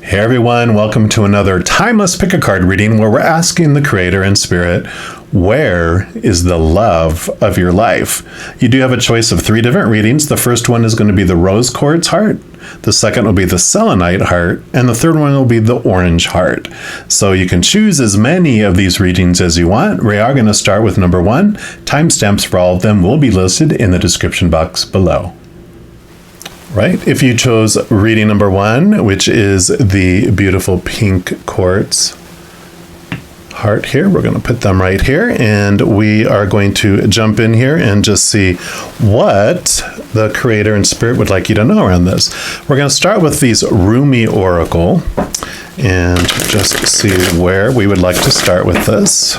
Hey everyone, welcome to another Timeless Pick a Card reading where we're asking the Creator and Spirit, where is the love of your life? You do have a choice of 3 different readings. The first one is going to be the Rose Quartz Heart, the second will be the Selenite Heart, and the third one will be the Orange Heart. So you can choose as many of these readings as you want. We are going to start with number 1. Timestamps for all of them will be listed in the description box below. Right, if you chose reading number 1, which is the beautiful pink quartz heart here, we're going to put them right here, and we are going to jump in here and just see what the Creator and Spirit would like you to know around this. We're going to start with these Rumi Oracle and just see where we would like to start with this.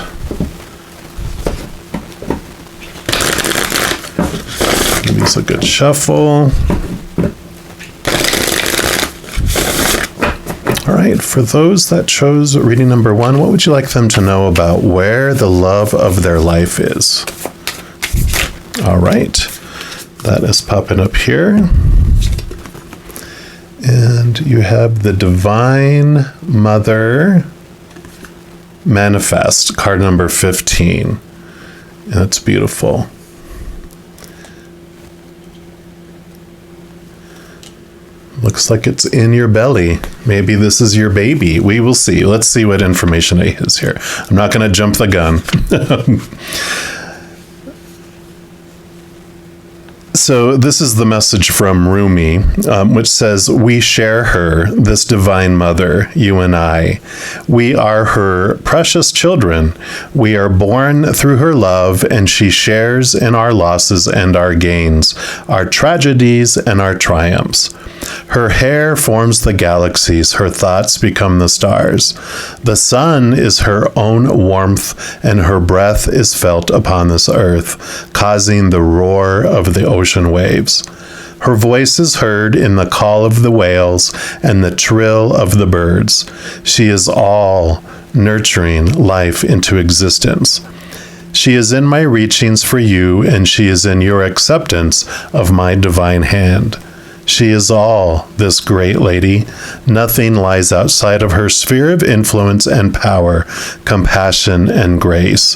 Give these a good shuffle. All right, for those that chose reading number 1, what would you like them to know about where the love of their life is? All right, that is popping up here. And you have the Divine Mother Manifest, card number 15. And it's beautiful. Looks like it's in your belly. Maybe this is your baby. We will see. Let's see what information it is here. I'm not going to jump the gun. So this is the message from Rumi, which says, we share her, this Divine Mother, you and I. We are her precious children. We are born through her love, and she shares in our losses and our gains, our tragedies and our triumphs. Her hair forms the galaxies, her thoughts become the stars. The sun is her own warmth, and her breath is felt upon this earth, causing the roar of the ocean waves. Her voice is heard in the call of the whales and the trill of the birds. She is all nurturing life into existence. She is in my reachings for you, and she is in your acceptance of my divine hand. She is all, this great lady. Nothing lies outside of her sphere of influence and power, compassion and grace.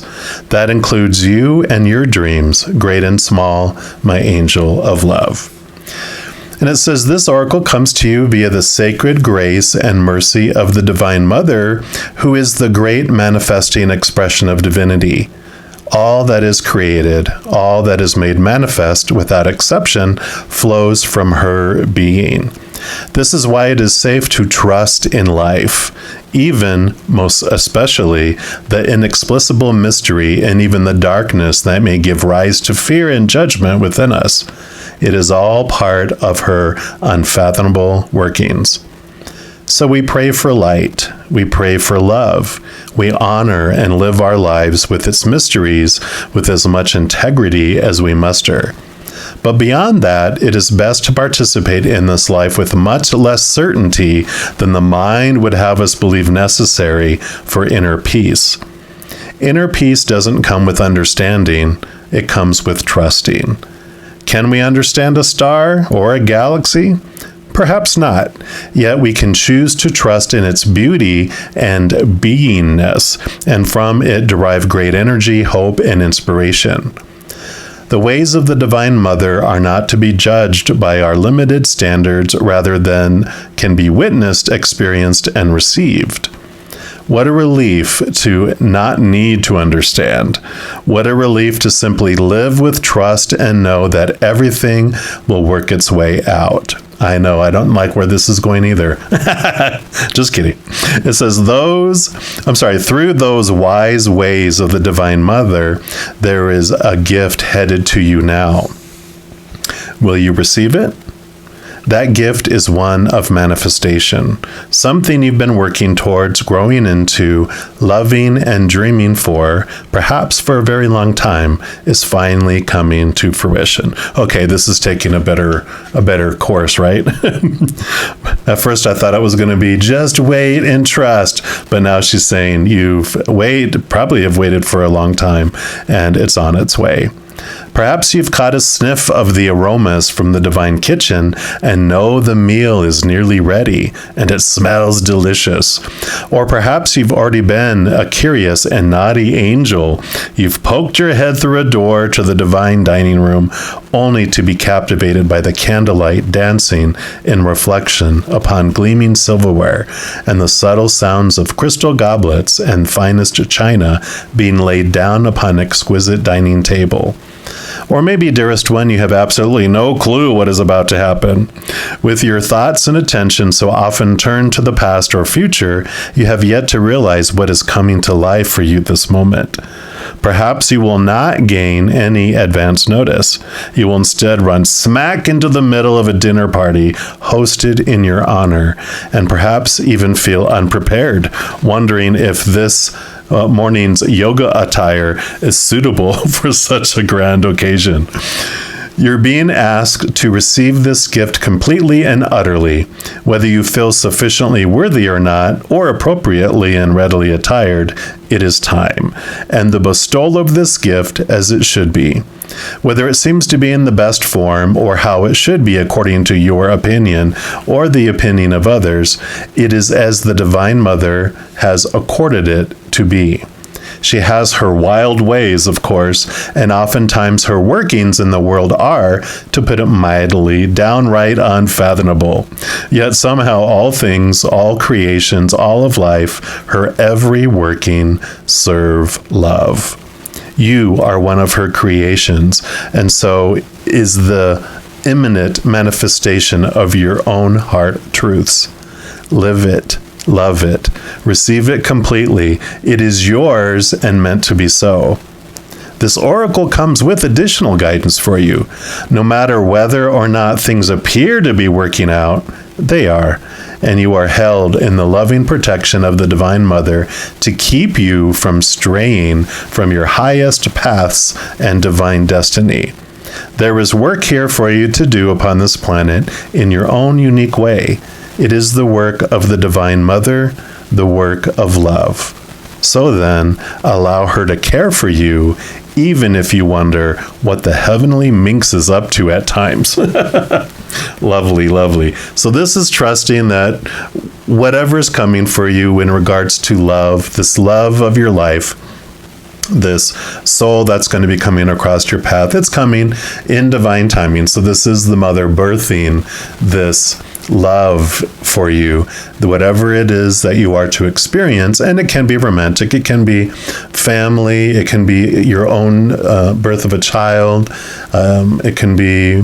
That includes you and your dreams, great and small, my angel of love. And it says, this oracle comes to you via the sacred grace and mercy of the Divine Mother, who is the great manifesting expression of divinity. All that is created, all that is made manifest without exception, flows from her being. This is why it is safe to trust in life, even, most especially, the inexplicable mystery and even the darkness that may give rise to fear and judgment within us. It is all part of her unfathomable workings. So we pray for light, we pray for love, we honor and live our lives with its mysteries with as much integrity as we muster. But beyond that, it is best to participate in this life with much less certainty than the mind would have us believe necessary for inner peace. Inner peace doesn't come with understanding, it comes with trusting. Can we understand a star or a galaxy? Perhaps not, yet we can choose to trust in its beauty and beingness, and from it derive great energy, hope, and inspiration. The ways of the Divine Mother are not to be judged by our limited standards, rather than can be witnessed, experienced, and received. What a relief to not need to understand. What a relief to simply live with trust and know that everything will work its way out. I know, I don't like where this is going either. Just kidding. It says, through those wise ways of the Divine Mother, there is a gift headed to you now. Will you receive it? That gift is one of manifestation, something you've been working towards, growing into, loving and dreaming for, perhaps for a very long time, is finally coming to fruition. Okay, this is taking a better course, right? At first I thought it was going to be just wait and trust, but now she's saying probably have waited for a long time, and it's on its way. Perhaps you've caught a sniff of the aromas from the divine kitchen and know the meal is nearly ready and it smells delicious. Or perhaps you've already been a curious and naughty angel. You've poked your head through a door to the divine dining room only to be captivated by the candlelight dancing in reflection upon gleaming silverware and the subtle sounds of crystal goblets and finest china being laid down upon exquisite dining table. Or maybe, dearest one, you have absolutely no clue what is about to happen. With your thoughts and attention so often turned to the past or future, you have yet to realize what is coming to life for you this moment. Perhaps you will not gain any advance notice. You will instead run smack into the middle of a dinner party hosted in your honor, and perhaps even feel unprepared, wondering if this morning's yoga attire is suitable for such a grand occasion. You're being asked to receive this gift completely and utterly, whether you feel sufficiently worthy or not, or appropriately and readily attired. It is time, and the bestowal of this gift as it should be. Whether it seems to be in the best form, or how it should be according to your opinion, or the opinion of others, it is as the Divine Mother has accorded it to be. She has her wild ways, of course, and oftentimes her workings in the world are, to put it mildly, downright unfathomable. Yet somehow all things, all creations, all of life, her every working serve love. You are one of her creations, and so is the imminent manifestation of your own heart truths. Live it. Love it. Receive it completely. It is yours and meant to be so. This oracle comes with additional guidance for you. No matter whether or not things appear to be working out, they are, and you are held in the loving protection of the Divine Mother to keep you from straying from your highest paths and divine destiny. There is work here for you to do upon this planet in your own unique way. It is the work of the Divine Mother, the work of love. So then, allow her to care for you, even if you wonder what the heavenly minx is up to at times. Lovely, lovely. So this is trusting that whatever is coming for you in regards to love, this love of your life, this soul that's going to be coming across your path, it's coming in divine timing. So this is the Mother birthing this love for you, whatever it is that you are to experience. And it can be romantic, it can be family, it can be your own birth of a child, it can be,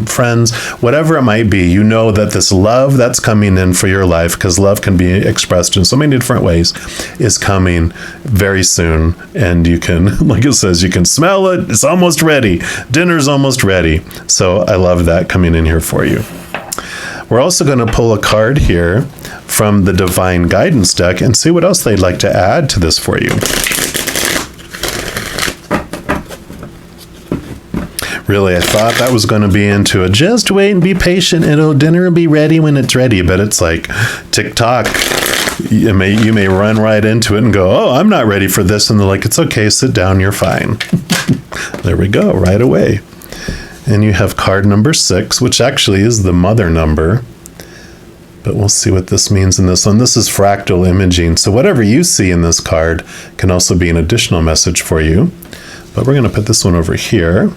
friends, whatever it might be. You know that this love that's coming in for your life, because love can be expressed in so many different ways, is coming very soon. And you can, like it says, you can smell it. It's almost ready. Dinner's almost ready. So I love that coming in here for you. We're also going to pull a card here from the Divine Guidance deck and see what else they'd like to add to this for you. Really, I thought that was going to be into a just wait and be patient, dinner will be ready when it's ready, but it's like TikTok. You may run right into it and go, oh, I'm not ready for this. And they're like, it's okay, sit down, you're fine. There we go, right away. And you have card number 6, which actually is the mother number. But we'll see what this means in this one. This is fractal imaging. So whatever you see in this card can also be an additional message for you. But we're going to put this one over here.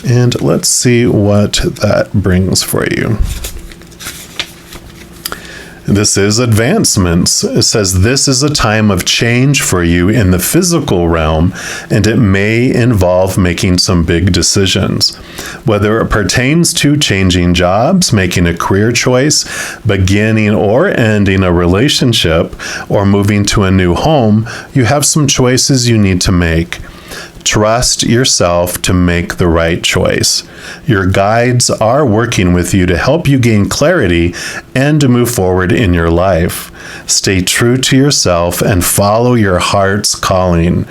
And let's see what that brings for you. This is advancements. It says this is a time of change for you in the physical realm, and it may involve making some big decisions. Whether it pertains to changing jobs, making a career choice, beginning or ending a relationship, or moving to a new home, you have some choices you need to make. Trust yourself to make the right choice. Your guides are working with you to help you gain clarity and to move forward in your life. Stay true to yourself and follow your heart's calling.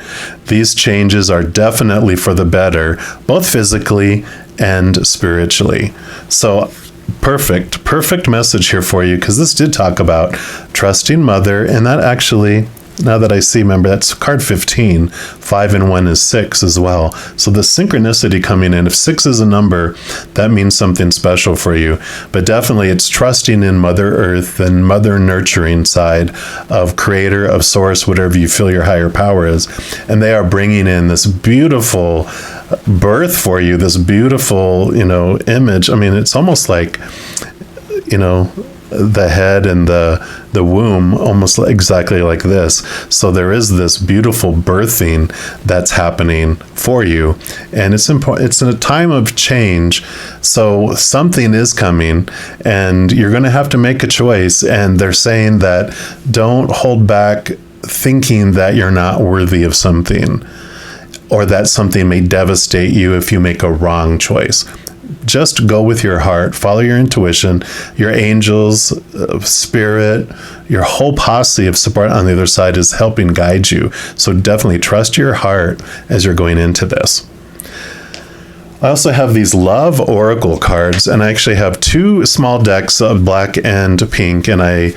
These changes are definitely for the better, both physically and spiritually. So, perfect message here for you, because this did talk about trusting Mother, and that actually now that I see, remember, that's card 15. 5 and 1 is 6 as well. So the synchronicity coming in, if 6 is a number, that means something special for you. But definitely it's trusting in Mother Earth and Mother Nurturing side of Creator, of Source, whatever you feel your higher power is. And they are bringing in this beautiful birth for you, this beautiful, image. I mean, it's almost like, the head and the womb, almost exactly like this. So there is this beautiful birthing that's happening for you, and it's important. It's in a time of change, so something is coming, and you're going to have to make a choice. And they're saying that don't hold back thinking that you're not worthy of something, or that something may devastate you if you make a wrong choice. Just go with your heart, follow your intuition, your angels, spirit, your whole posse of support on the other side is helping guide you. So definitely trust your heart as you're going into this. I also have these love oracle cards, and I actually have 2 small decks of black and pink, and I,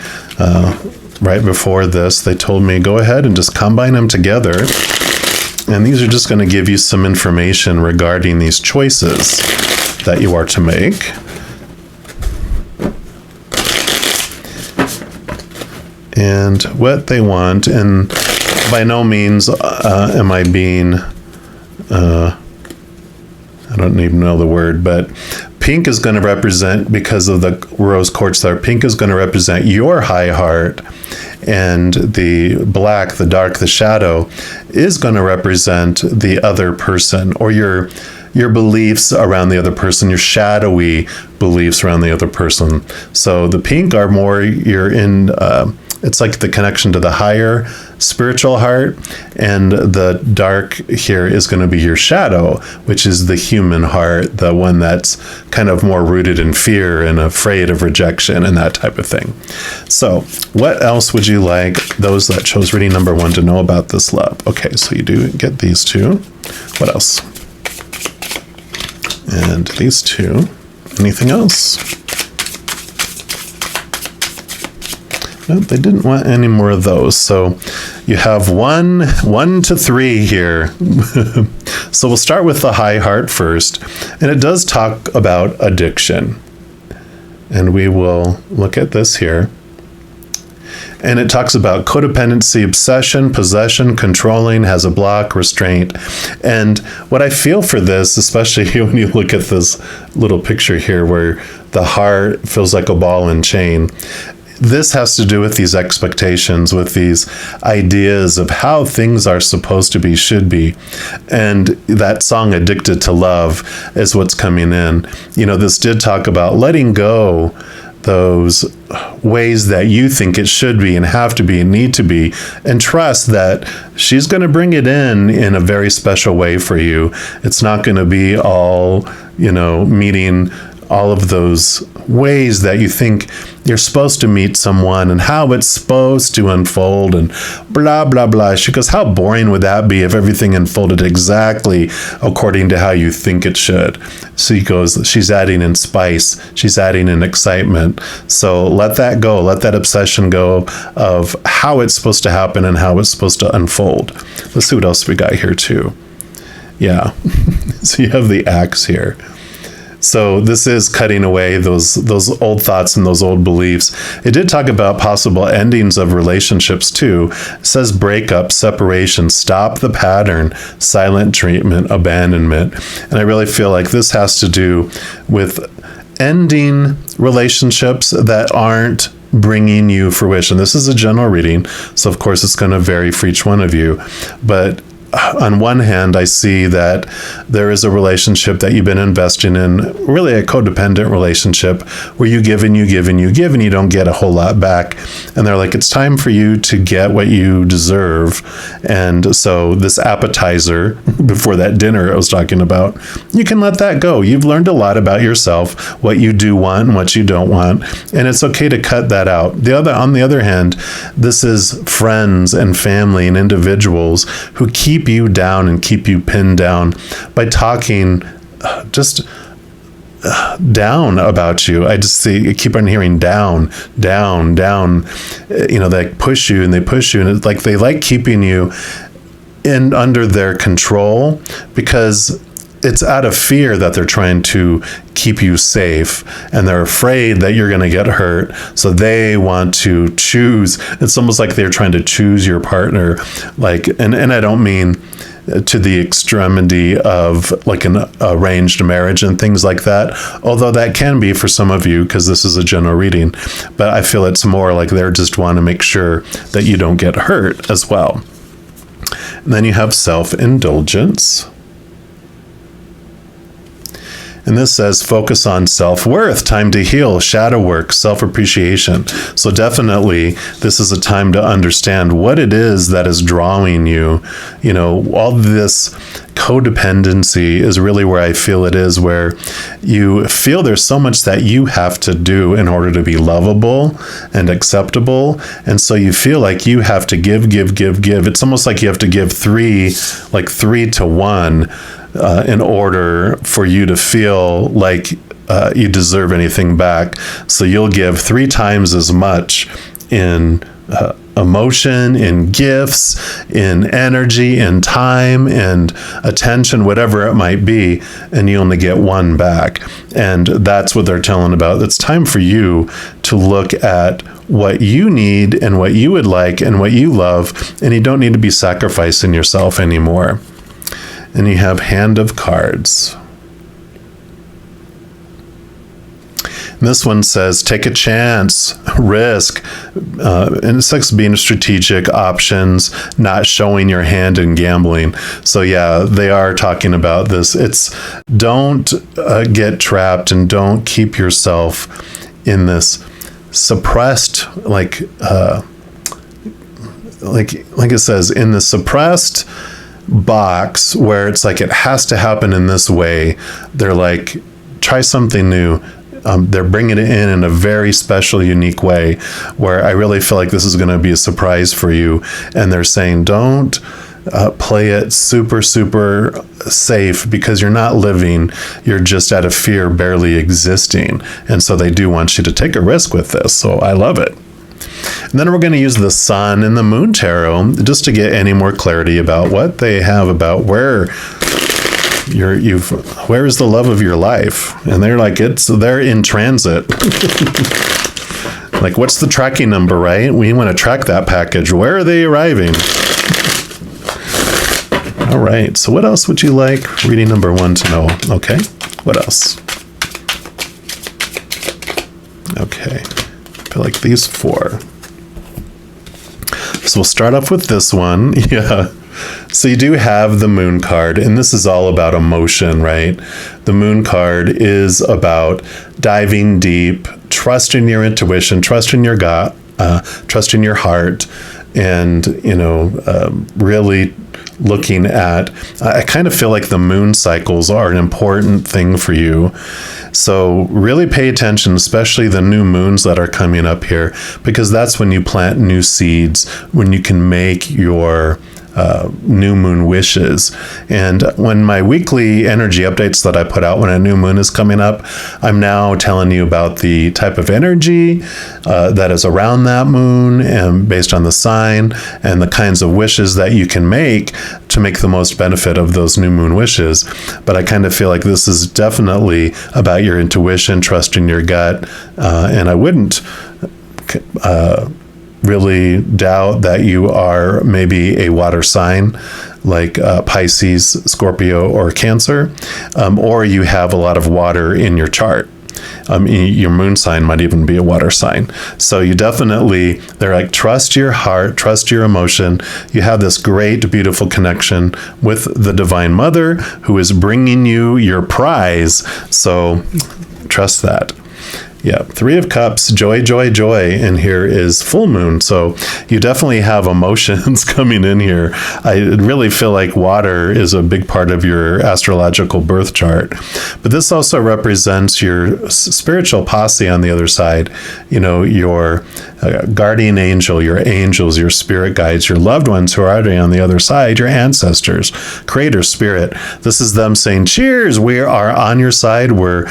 right before this, they told me go ahead and just combine them together. And these are just going to give you some information regarding these choices that you are to make. And what they want, and by no means am I being, I don't even know the word, but pink is going to represent, because of the rose quartz there, pink is going to represent your high heart, and the black, the dark, the shadow is going to represent the other person, or your beliefs around the other person, your shadowy beliefs around the other person. So the pink are more, you're in, it's like the connection to the higher spiritual heart, and the dark here is going to be your shadow, which is the human heart, the one that's kind of more rooted in fear and afraid of rejection and that type of thing. So what else would you like those that chose reading number 1 to know about this love? Okay, so you do get these 2. What else? And these 2. Anything else? No, they didn't want any more of those. So you have 1 to 3 here. So we'll start with the high heart first. And it does talk about addiction. And we will look at this here. And it talks about codependency, obsession, possession, controlling, has a block, restraint. And what I feel for this, especially when you look at this little picture here where the heart feels like a ball and chain, this has to do with these expectations, with these ideas of how things are supposed to be, should be. And that song, Addicted to Love, is what's coming in. This did talk about letting go those ways that you think it should be and have to be and need to be, and trust that she's going to bring it in a very special way for you. It's not going to be all, meeting all of those ways that you think you're supposed to meet someone and how it's supposed to unfold and blah, blah, blah. She goes, how boring would that be if everything unfolded exactly according to how you think it should? So he goes, she's adding in spice. She's adding in excitement. So let that go. Let that obsession go of how it's supposed to happen and how it's supposed to unfold. Let's see what else we got here too. Yeah. So you have the axe here. So this is cutting away those old thoughts and those old beliefs. It did talk about possible endings of relationships too. It says breakup, separation, stop the pattern, silent treatment, abandonment. And I really feel like this has to do with ending relationships that aren't bringing you fruition. This is a general reading, so of course it's going to vary for each one of you. But on one hand, I see that there is a relationship that you've been investing in, really a codependent relationship where you give and you give and you give and you don't get a whole lot back. And they're like, it's time for you to get what you deserve. And so this appetizer before that dinner I was talking about, you can let that go. You've learned a lot about yourself, what you do want and what you don't want. And it's okay to cut that out. On the other hand, this is friends and family and individuals who keep you down and keep you pinned down by talking just down about you. I keep on hearing down, down, down. They push you and they push you, and it's like they like keeping you in under their control, because it's out of fear that they're trying to keep you safe, and they're afraid that you're going to get hurt. So they want to choose. It's almost like they're trying to choose your partner. And I don't mean to the extremity of like an arranged marriage and things like that, although that can be for some of you, because this is a general reading. But I feel it's more like they just want to make sure that you don't get hurt as well. And then you have self-indulgence. And this says, focus on self-worth, time to heal, shadow work, self-appreciation. So definitely, this is a time to understand what it is that is drawing you. All this codependency is really where I feel it is, where you feel there's so much that you have to do in order to be lovable and acceptable. And so you feel like you have to give. It's almost like you have to give 3 to 1. In order for you to feel like you deserve anything back. So you'll give 3 times as much in emotion, in gifts, in energy, in time, and attention, whatever it might be, and you only get 1 back. And that's what they're telling about. It's time for you to look at what you need and what you would like and what you love, and you don't need to be sacrificing yourself anymore. And you have Hand of Cards. And this one says, take a chance, risk, and it's like being strategic, options, not showing your hand in gambling. So yeah, they are talking about this. It's don't get trapped, and don't keep yourself in this suppressed, like it says, in the suppressed box where it's like it has to happen in this way. They're like, try something new. They're bringing it in a very special, unique way, where I really feel like this is going to be a surprise for you. And they're saying, don't play it super, super safe, because you're not living. You're just out of fear, barely existing. And so they do want you to take a risk with this. So I love it. And then we're going to use the Sun and the Moon Tarot just to get any more clarity about what they have about where is the love of your life. And they're like, they're in transit. Like, what's the tracking number, right? We want to track that package. Where are they arriving? All right. So what else would you like reading number 1 to know? Okay. What else? Okay. I feel like these 4. So we'll start off with this one. Yeah. So you do have the Moon card, and this is all about emotion, right? The Moon card is about diving deep, trusting your intuition, trusting your gut, trusting your heart, and, really looking at, I kind of feel like the moon cycles are an important thing for you. So really pay attention, especially the new moons that are coming up here, because that's when you plant new seeds, when you can make your new moon wishes. And when my weekly energy updates that I put out when a new moon is coming up, I'm now telling you about the type of energy that is around that moon, and based on the sign, and the kinds of wishes that you can make to make the most benefit of those new moon wishes. But I kind of feel like this is definitely about your intuition, trusting your gut, and I wouldn't really doubt that you are maybe a water sign like Pisces, Scorpio, or Cancer, or you have a lot of water in your chart. Your moon sign might even be a water sign. So you definitely, they're like, trust your heart, trust your emotion. You have this great, beautiful connection with the Divine Mother who is bringing you your prize. So trust that. Yeah, Three of Cups, joy, joy, joy, and here is full moon. So you definitely have emotions coming in here. I really feel like water is a big part of your astrological birth chart. But this also represents your spiritual posse on the other side. You know, your guardian angel, your angels, your spirit guides, your loved ones who are already on the other side, your ancestors, creator spirit. This is them saying, cheers, we are on your side. We're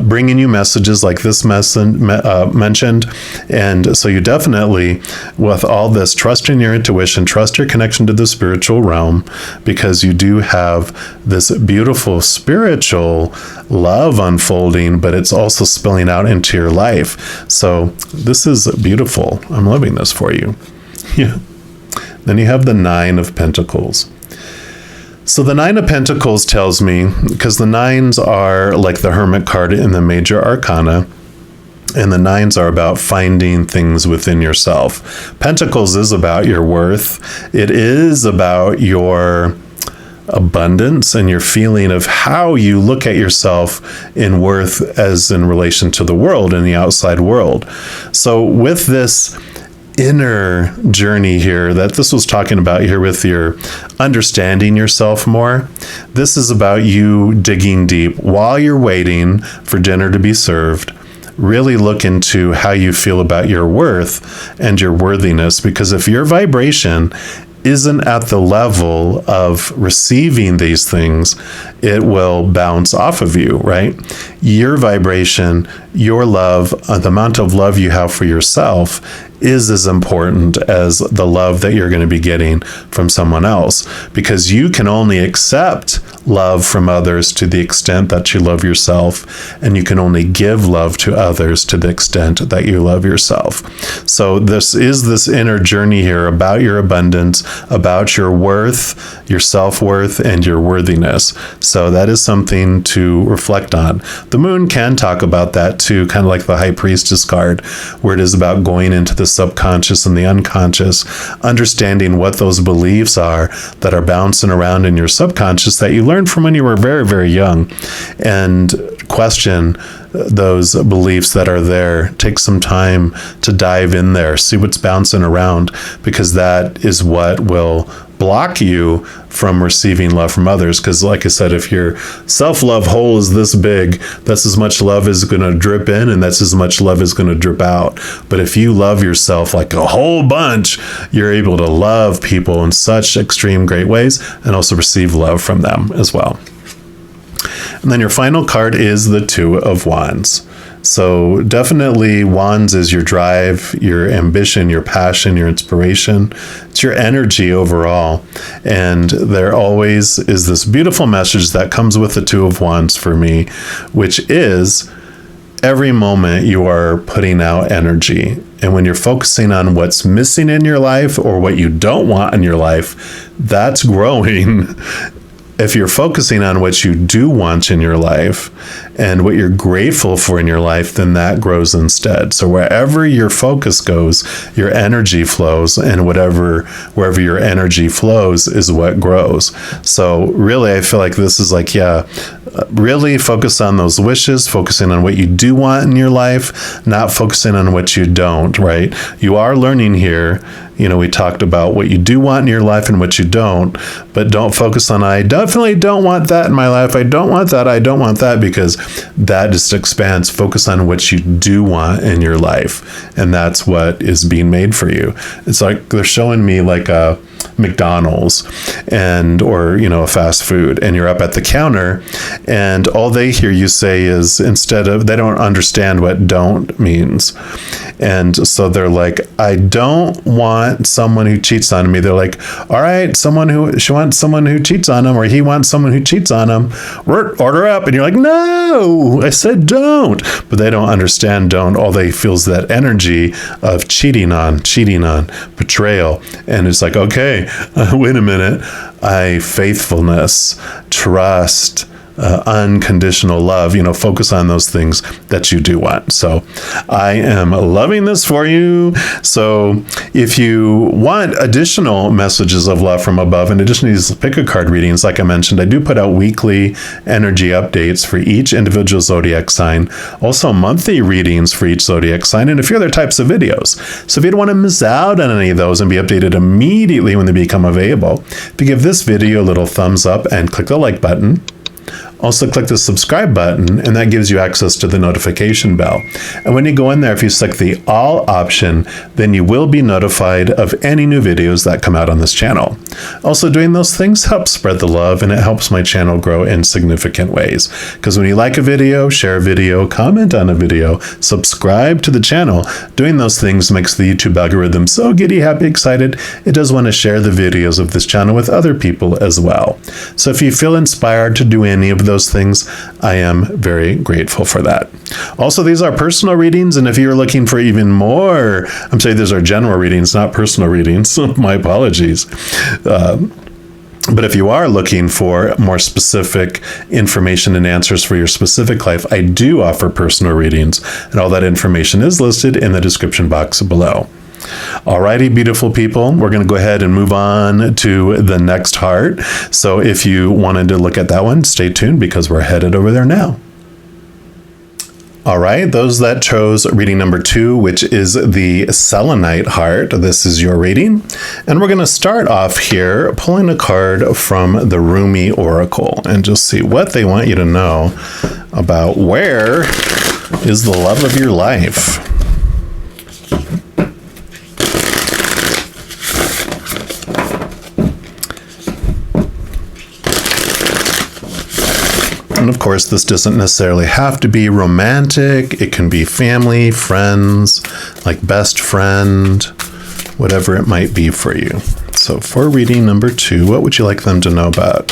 bringing you messages like this mentioned. And so you definitely, with all this, trust in your intuition, trust your connection to the spiritual realm, because you do have this beautiful spiritual love unfolding, but it's also spilling out into your life. So this is beautiful. I'm loving this for you. Yeah. Then you have the Nine of Pentacles. So the Nine of Pentacles tells me, because the nines are like the Hermit card in the major arcana, and the nines are about finding things within yourself. Pentacles is about your worth. It is about your abundance and your feeling of how you look at yourself in worth as in relation to the world and the outside world. So with this inner journey here that this was talking about here with your understanding yourself more, this is about you digging deep while you're waiting for dinner to be served. Really look into how you feel about your worth and your worthiness, because if your vibration isn't at the level of receiving these things, it will bounce off of you, right? Your vibration, your love, the amount of love you have for yourself is as important as the love that you're going to be getting from someone else, because you can only accept love from others to the extent that you love yourself, and you can only give love to others to the extent that you love yourself. So this is this inner journey here about your abundance, about your worth, your self-worth, and your worthiness. So that is something to reflect on. The moon can talk about that too, kind of like the High Priestess card, where it is about going into the subconscious and the unconscious, understanding what those beliefs are that are bouncing around in your subconscious that you learned from when you were very, very young, and question those beliefs that are there. Take some time to dive in there, see what's bouncing around, because that is what will block you from receiving love from others. Because like I said, if your self-love hole is this big, that's as much love is going to drip in, and that's as much love is going to drip out. But if you love yourself like a whole bunch, you're able to love people in such extreme great ways and also receive love from them as well. And then your final card is the Two of Wands. So definitely Wands is your drive, your ambition, your passion, your inspiration. It's your energy overall. And there always is this beautiful message that comes with the Two of Wands for me, which is every moment you are putting out energy. And when you're focusing on what's missing in your life or what you don't want in your life, that's growing. If you're focusing on what you do want in your life and what you're grateful for in your life, then that grows instead. So wherever your focus goes, your energy flows, and wherever your energy flows is what grows. So really, I feel like this is like, really focus on those wishes, focusing on what you do want in your life, not focusing on what you don't, right? You are learning here. We talked about what you do want in your life and what you don't, but don't focus on, I definitely don't want that in my life. I don't want that. I don't want that, because that just expands. Focus on what you do want in your life. And that's what is being made for you. It's like they're showing me like a McDonald's or a fast food, and you're up at the counter, and all they hear you say is, they don't understand what don't means. And so they're like, I don't want someone who cheats on me. They're like, all right, she wants someone who cheats on him, or he wants someone who cheats on him. Order up. And you're like, no, I said don't. But they don't understand don't. All they feel is that energy of cheating on, betrayal. And it's like, okay, wait a minute. Faithfulness, trust, unconditional love, focus on those things that you do want. So I am loving this for you. So if you want additional messages of love from above, in addition to these pick a card readings, like I mentioned, I do put out weekly energy updates for each individual zodiac sign, also monthly readings for each zodiac sign, and a few other types of videos. So if you don't want to miss out on any of those and be updated immediately when they become available, if you give this video a little thumbs up and click the like button, also click the subscribe button, and that gives you access to the notification bell. And when you go in there, if you select the all option, then you will be notified of any new videos that come out on this channel. Also, doing those things helps spread the love, and it helps my channel grow in significant ways. Because when you like a video, share a video, comment on a video, subscribe to the channel, doing those things makes the YouTube algorithm so giddy, happy, excited, it does want to share the videos of this channel with other people as well. So if you feel inspired to do any of those things, I am very grateful for that. Also, these are personal readings, and if you're looking for even more, I'm saying these are general readings, not personal readings. My apologies. But if you are looking for more specific information and answers for your specific life, I do offer personal readings, and all that information is listed in the description box below. Alrighty, beautiful people, we're going to go ahead and move on to the next heart. So if you wanted to look at that one, stay tuned because we're headed over there now. All right, those that chose reading number 2, which is the Selenite Heart, this is your reading. And we're going to start off here pulling a card from the Rumi Oracle and just see what they want you to know about where is the love of your life. And of course, this doesn't necessarily have to be romantic. It can be family, friends, like best friend, whatever it might be for you. So for reading number 2, what would you like them to know about?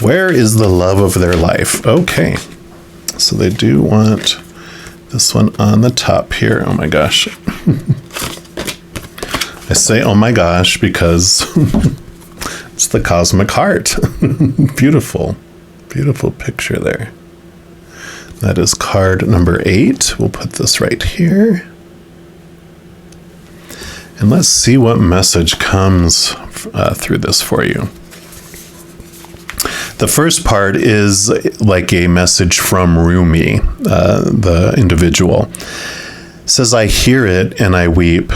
Where is the love of their life? Okay, so they do want this one on the top here. Oh my gosh. I say oh my gosh because it's the cosmic heart. Beautiful. Beautiful picture there. That is card number 8. We'll put this right here. And let's see what message comes through this for you. The first part is like a message from Rumi, the individual. It says, I hear it and I weep.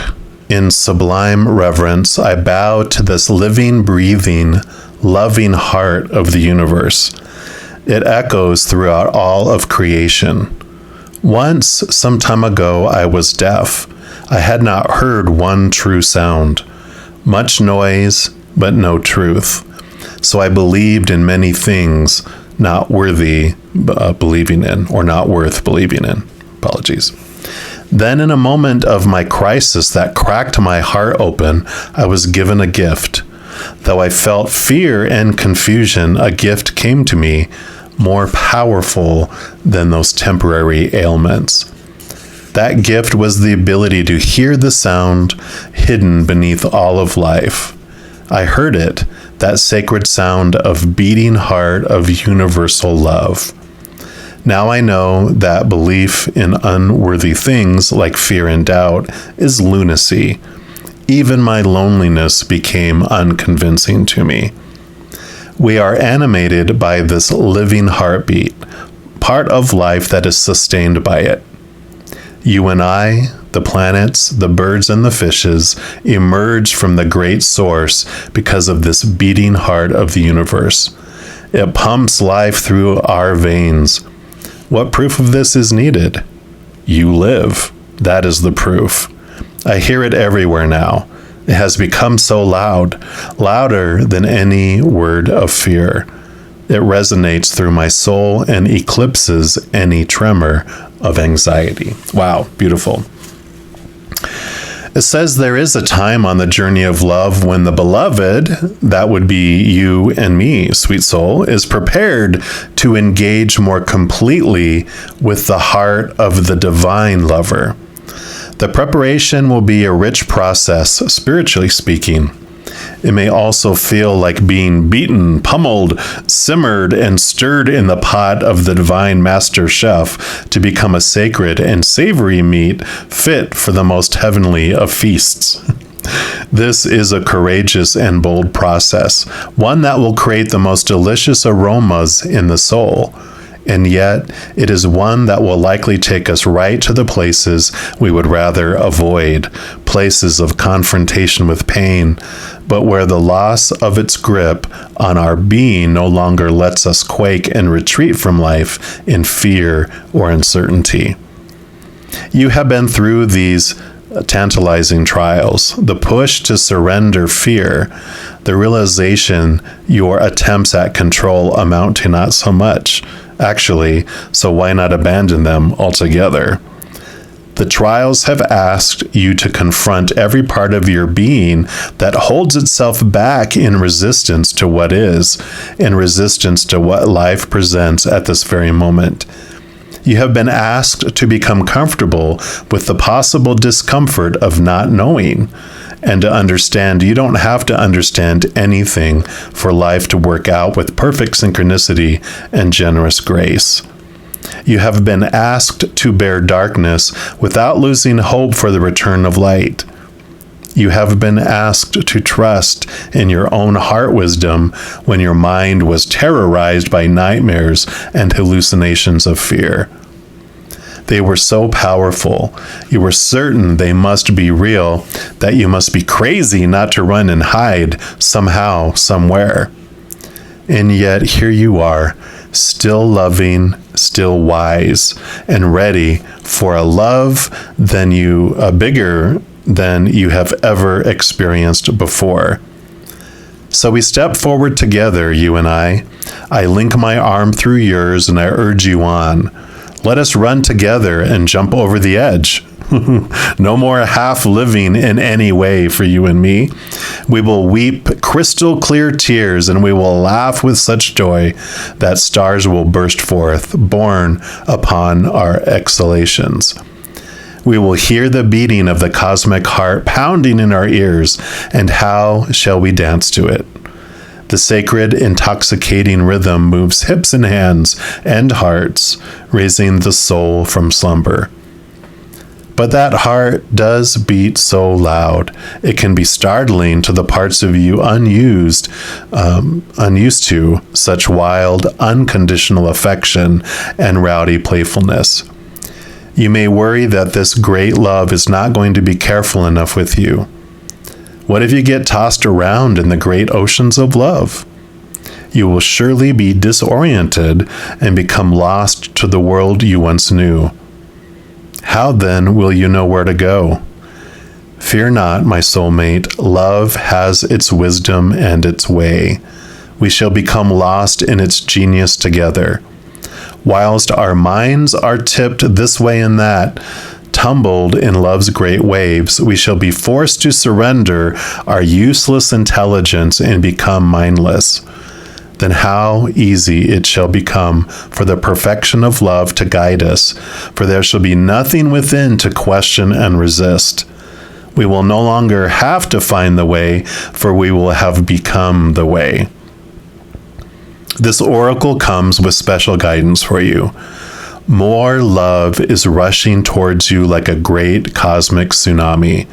In sublime reverence, I bow to this living, breathing, loving heart of the universe. It echoes throughout all of creation. Once, some time ago, I was deaf. I had not heard one true sound. Much noise, but no truth. So I believed in many things not worthy believing in, or not worth believing in. Apologies. Then in a moment of my crisis that cracked my heart open, I was given a gift. Though I felt fear and confusion, a gift came to me, more powerful than those temporary ailments. That gift was the ability to hear the sound hidden beneath all of life. I heard it, that sacred sound of beating heart of universal love. Now I know that belief in unworthy things like fear and doubt is lunacy. Even my loneliness became unconvincing to me. We are animated by this living heartbeat, part of life that is sustained by it. You and I, the planets, the birds, and the fishes emerge from the great source because of this beating heart of the universe. It pumps life through our veins. What proof of this is needed? You live. That is the proof. I hear it everywhere now. It has become so loud, louder than any word of fear. It resonates through my soul and eclipses any tremor of anxiety. Wow, beautiful. It says there is a time on the journey of love when the beloved, that would be you and me, sweet soul, is prepared to engage more completely with the heart of the divine lover. The preparation will be a rich process, spiritually speaking. It may also feel like being beaten, pummeled, simmered, and stirred in the pot of the divine master chef to become a sacred and savory meat fit for the most heavenly of feasts. This is a courageous and bold process, one that will create the most delicious aromas in the soul. And yet, it is one that will likely take us right to the places we would rather avoid, places of confrontation with pain, but where the loss of its grip on our being no longer lets us quake and retreat from life in fear or uncertainty. You have been through these tantalizing trials, the push to surrender fear, the realization your attempts at control amount to not so much, actually, so why not abandon them altogether? The trials have asked you to confront every part of your being that holds itself back in resistance to what is, in resistance to what life presents at this very moment. You have been asked to become comfortable with the possible discomfort of not knowing, and to understand you don't have to understand anything for life to work out with perfect synchronicity and generous grace. You have been asked to bear darkness without losing hope for the return of light. You have been asked to trust in your own heart wisdom when your mind was terrorized by nightmares and hallucinations of fear. They were so powerful, you were certain they must be real, that you must be crazy not to run and hide somehow, somewhere. And yet here you are, still loving, still wise, and ready for a love bigger than you have ever experienced before. So we step forward together, you and I. I link my arm through yours and I urge you on. Let us run together and jump over the edge. No more half living in any way for you and me. We will weep crystal clear tears and we will laugh with such joy that stars will burst forth, borne upon our exhalations. We will hear the beating of the cosmic heart pounding in our ears, and how shall we dance to it? The sacred, intoxicating rhythm moves hips and hands and hearts, raising the soul from slumber. But that heart does beat so loud, it can be startling to the parts of you unused to such wild, unconditional affection and rowdy playfulness. You may worry that this great love is not going to be careful enough with you. What if you get tossed around in the great oceans of love? You will surely be disoriented and become lost to the world you once knew. How then will you know where to go? Fear not, my soulmate, love has its wisdom and its way. We shall become lost in its genius together. Whilst our minds are tipped this way and that, tumbled in love's great waves, we shall be forced to surrender our useless intelligence and become mindless. Then how easy it shall become for the perfection of love to guide us, for there shall be nothing within to question and resist. We will no longer have to find the way, for we will have become the way. This oracle comes with special guidance for you. More love is rushing towards you like a great cosmic tsunami.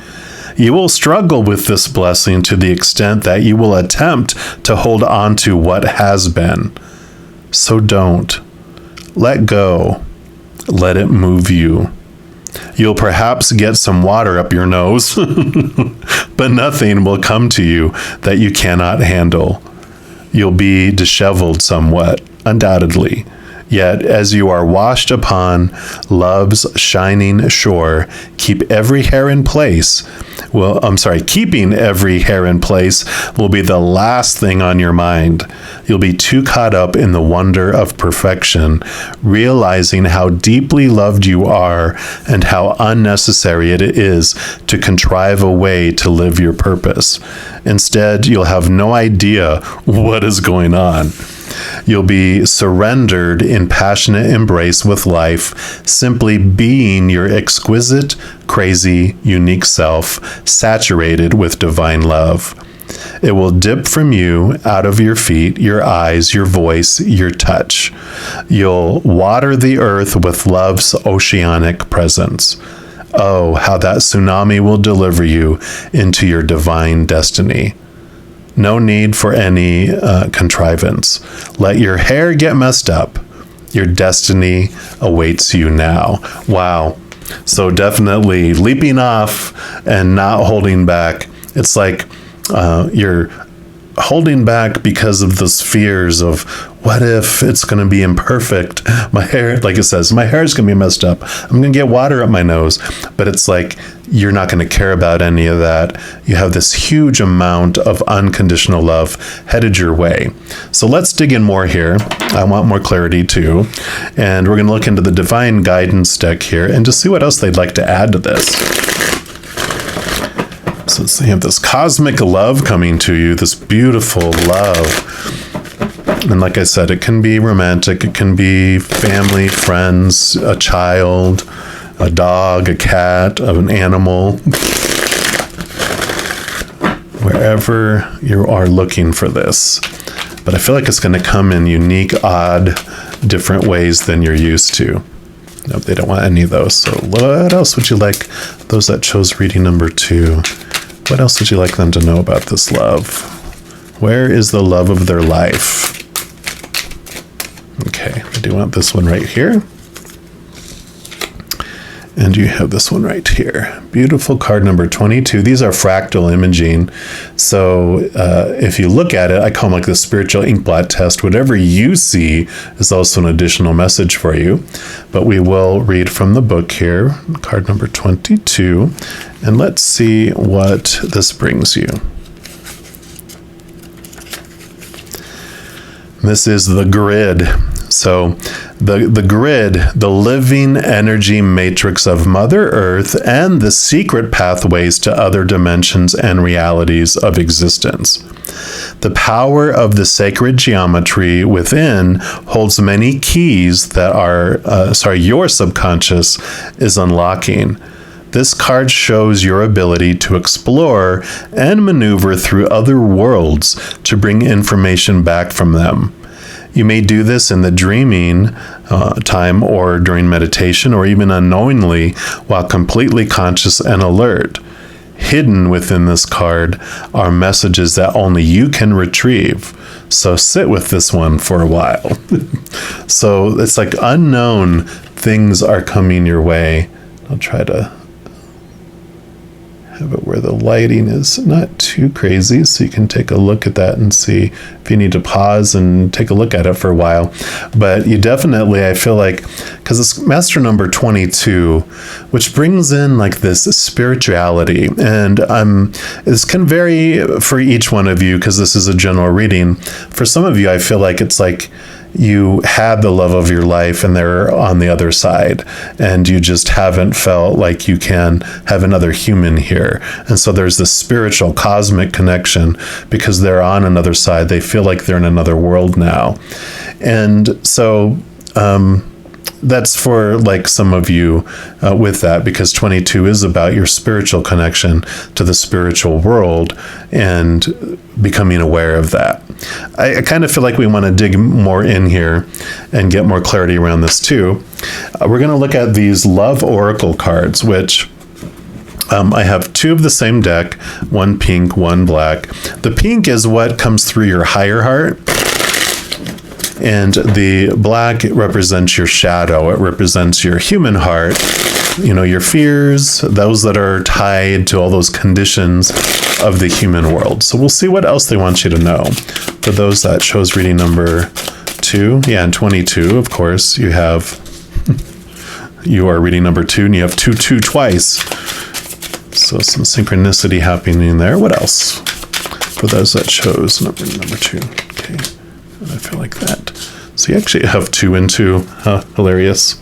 You will struggle with this blessing to the extent that you will attempt to hold on to what has been. So don't. Let go. Let it move you. You'll perhaps get some water up your nose, but nothing will come to you that you cannot handle. You'll be disheveled somewhat, undoubtedly. Yet, as you are washed upon love's shining shore, keeping every hair in place will be the last thing on your mind. You'll be too caught up in the wonder of perfection, realizing how deeply loved you are and how unnecessary it is to contrive a way to live your purpose. Instead, you'll have no idea what is going on. You'll be surrendered in passionate embrace with life, simply being your exquisite, crazy, unique self, saturated with divine love. It will dip from you out of your feet, your eyes, your voice, your touch. You'll water the earth with love's oceanic presence. Oh, how that tsunami will deliver you into your divine destiny. No need for any contrivance. Let your hair get messed up. Your destiny awaits you now. Wow. So definitely leaping off and not holding back. It's like you're holding back because of those fears of what if it's going to be imperfect? My hair, like it says, my hair is going to be messed up. I'm going to get water up my nose. But it's like you're not going to care about any of that. You have this huge amount of unconditional love headed your way. So let's dig in more here. I want more clarity too. And we're going to look into the divine guidance deck here and just see what else they'd like to add to this. So you have this cosmic love coming to you, this beautiful love. And like I said, it can be romantic, it can be family, friends, a child, a dog, a cat, an animal. Wherever you are looking for this. But I feel like it's going to come in unique, odd, different ways than you're used to. Nope, they don't want any of those. So what else would you like those that chose reading number 2? What else would you like them to know about this love? Where is the love of their life? Okay, I do want this one right here. And you have this one right here. Beautiful card number 22. These are fractal imaging. So if you look at it, I call them like the spiritual inkblot test. Whatever you see is also an additional message for you. But we will read from the book here, card number 22. And let's see what this brings you. This is the grid. So the grid, the living energy matrix of Mother Earth and the secret pathways to other dimensions and realities of existence. The power of the sacred geometry within holds many keys that your subconscious is unlocking. This card shows your ability to explore and maneuver through other worlds to bring information back from them. You may do this in the dreaming time or during meditation or even unknowingly while completely conscious and alert. Hidden within this card are messages that only you can retrieve. So sit with this one for a while. So it's like unknown things are coming your way. I'll try to have it where the lighting is not too crazy, so you can take a look at that and see if you need to pause and take a look at it for a while. But you definitely, I feel like, because it's master number 22, which brings in like this spirituality, and this can vary for each one of you because this is a general reading. For some of you, I feel like it's like you had the love of your life and they're on the other side, and you just haven't felt like you can have another human here. And so there's this spiritual cosmic connection because they're on another side. They feel like they're in another world now. And so that's for like some of you with that, because 22 is about your spiritual connection to the spiritual world and becoming aware of that. I kind of feel like we want to dig more in here and get more clarity around this too. We're going to look at these love oracle cards, which I have 2 of the same deck, one pink, one black. The pink is what comes through your higher heart. And the black represents your shadow. It represents your human heart, your fears, those that are tied to all those conditions of the human world. So we'll see what else they want you to know. For those that chose reading number 2, and 22, of course, you are reading number 2, and you have 2 twice. So some synchronicity happening there. What else? For those that chose number 2. Okay. And I feel like that. So you actually have 2 and 2. Hilarious.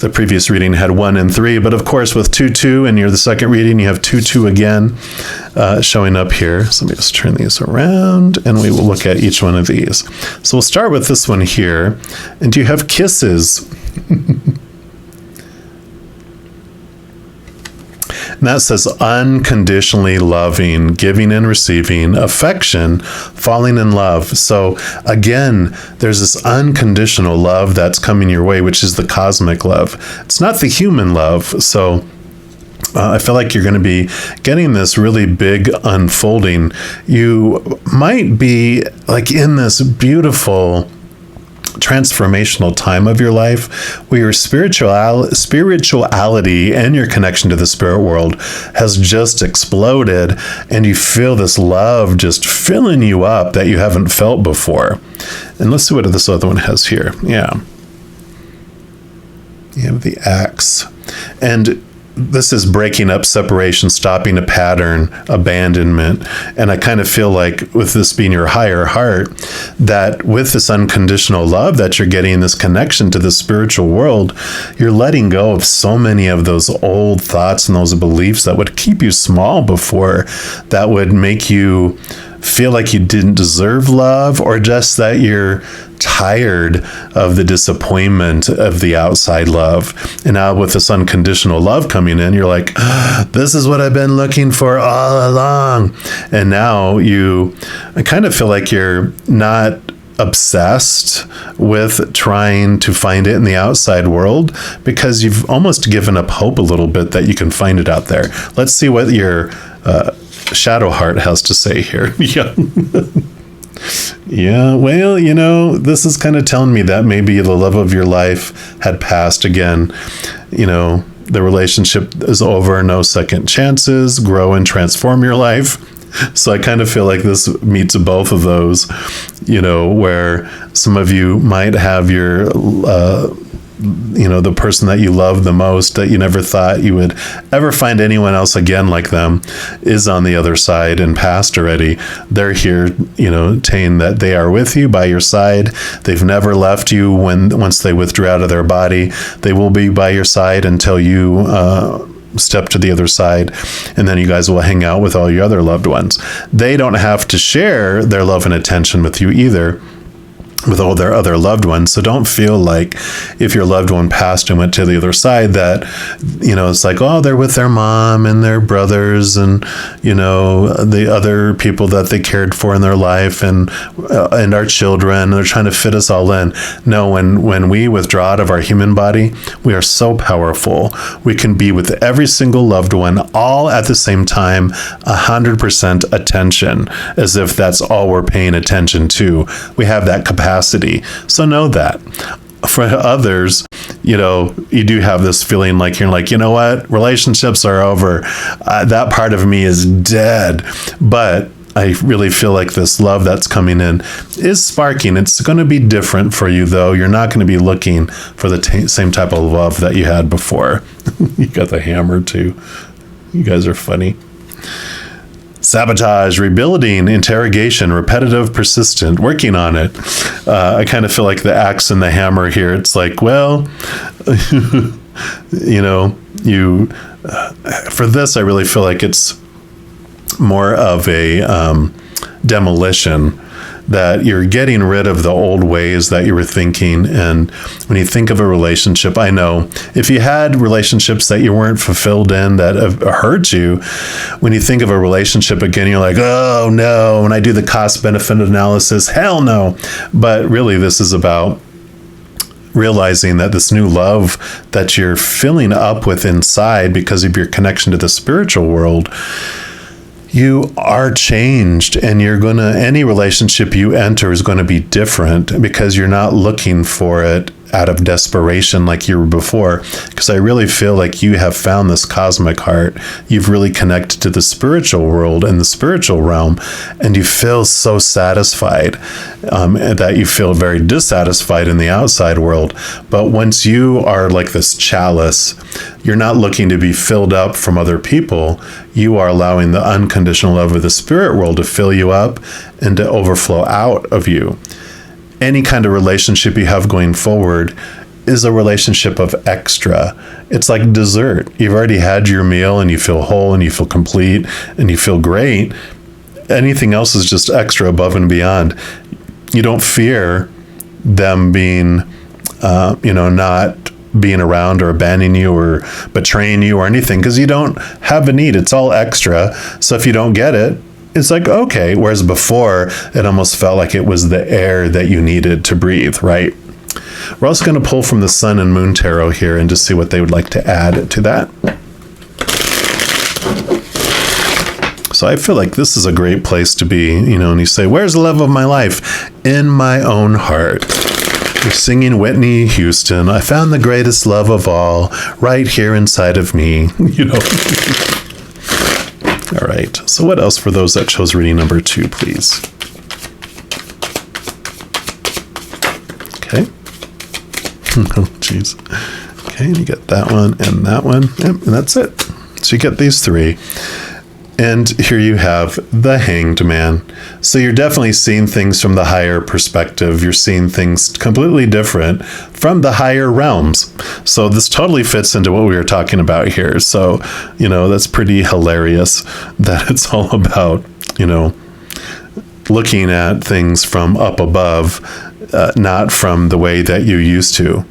The previous reading had 1 and 3, but of course with 2 and you're the second reading, you have 2 again showing up here. So let me just turn these around and we will look at each one of these. So we'll start with this one here. And you have kisses. And that says unconditionally loving, giving and receiving, affection, falling in love. So again, there's this unconditional love that's coming your way, which is the cosmic love. It's not the human love. So I feel like you're going to be getting this really big unfolding. You might be like in this beautiful transformational time of your life where your spirituality and your connection to the spirit world has just exploded, and you feel this love just filling you up that you haven't felt before. And let's see what this other one has here. Yeah. You have the axe. And this is breaking up, separation, stopping a pattern, abandonment. And I kind of feel like with this being your higher heart, that with this unconditional love that you're getting, this connection to the spiritual world, you're letting go of so many of those old thoughts and those beliefs that would keep you small before, that would make you feel like you didn't deserve love, or just that you're tired of the disappointment of the outside love. And now with this unconditional love coming in, you're like, this is what I've been looking for all along. And now I kind of feel like you're not obsessed with trying to find it in the outside world, because you've almost given up hope a little bit that you can find it out there. Let's see what your shadow heart has to say here. Yeah. Yeah, well, this is kind of telling me that maybe the love of your life had passed again. The relationship is over, no second chances, grow and transform your life. So I kind of feel like this meets both of those, where some of you might have your the person that you love the most, that you never thought you would ever find anyone else again like them, is on the other side and passed already. They're here, saying that they are with you, by your side. They've never left you once they withdrew out of their body. They will be by your side until you step to the other side, and then you guys will hang out with all your other loved ones. They don't have to share their love and attention with you either, with all their other loved ones. So don't feel like if your loved one passed and went to the other side that, it's like, oh, they're with their mom and their brothers and, the other people that they cared for in their life and our children. They're trying to fit us all in. No, when we withdraw out of our human body, we are so powerful. We can be with every single loved one all at the same time, 100% attention, as if that's all we're paying attention to. We have that capacity. So know that. For others, you do have this feeling like you're like, you know what, relationships are over. That part of me is dead. But I really feel like this love that's coming in is sparking. It's going to be different for you, though. You're not going to be looking for the same type of love that you had before. You got the hammer, too. You guys are funny. Sabotage, rebuilding, interrogation, repetitive, persistent, working on it. I kind of feel like the axe and the hammer here. It's like, well, for this, I really feel like it's more of a demolition, that you're getting rid of the old ways that you were thinking. And when you think of a relationship, I know if you had relationships that you weren't fulfilled in, that have hurt you, when you think of a relationship again, you're like, oh no, when I do the cost benefit analysis, hell no. But really, this is about realizing that this new love that you're filling up with inside because of your connection to the spiritual world, you are changed, and any relationship you enter is going to be different, because you're not looking for it out of desperation like you were before. Because I really feel like you have found this cosmic heart. You've really connected to the spiritual world and the spiritual realm, and you feel so satisfied that you feel very dissatisfied in the outside world. But once you are like this chalice, you're not looking to be filled up from other people. You are allowing the unconditional love of the spirit world to fill you up and to overflow out of you. Any kind of relationship you have going forward is a relationship of extra. It's like dessert. You've already had your meal and you feel whole and you feel complete and you feel great. Anything else is just extra, above and beyond. You don't fear them being, not being around or abandoning you or betraying you or anything, because you don't have a need. It's all extra. So if you don't get it, it's like, okay. Whereas before, it almost felt like it was the air that you needed to breathe, right? We're also going to pull from the Sun and Moon Tarot here and just see what they would like to add to that. So I feel like this is a great place to be, and you say, where's the love of my life? In my own heart. You're singing Whitney Houston, I found the greatest love of all right here inside of me, All right, so what else for those that chose reading number 2, please? Okay. Oh, jeez. Okay, you get that one and that one. Yep, and that's it. So you get these 3. And here you have the Hanged Man. So you're definitely seeing things from the higher perspective. You're seeing things completely different from the higher realms. So this totally fits into what we were talking about here. So, that's pretty hilarious that it's all about, looking at things from up above, not from the way that you used to.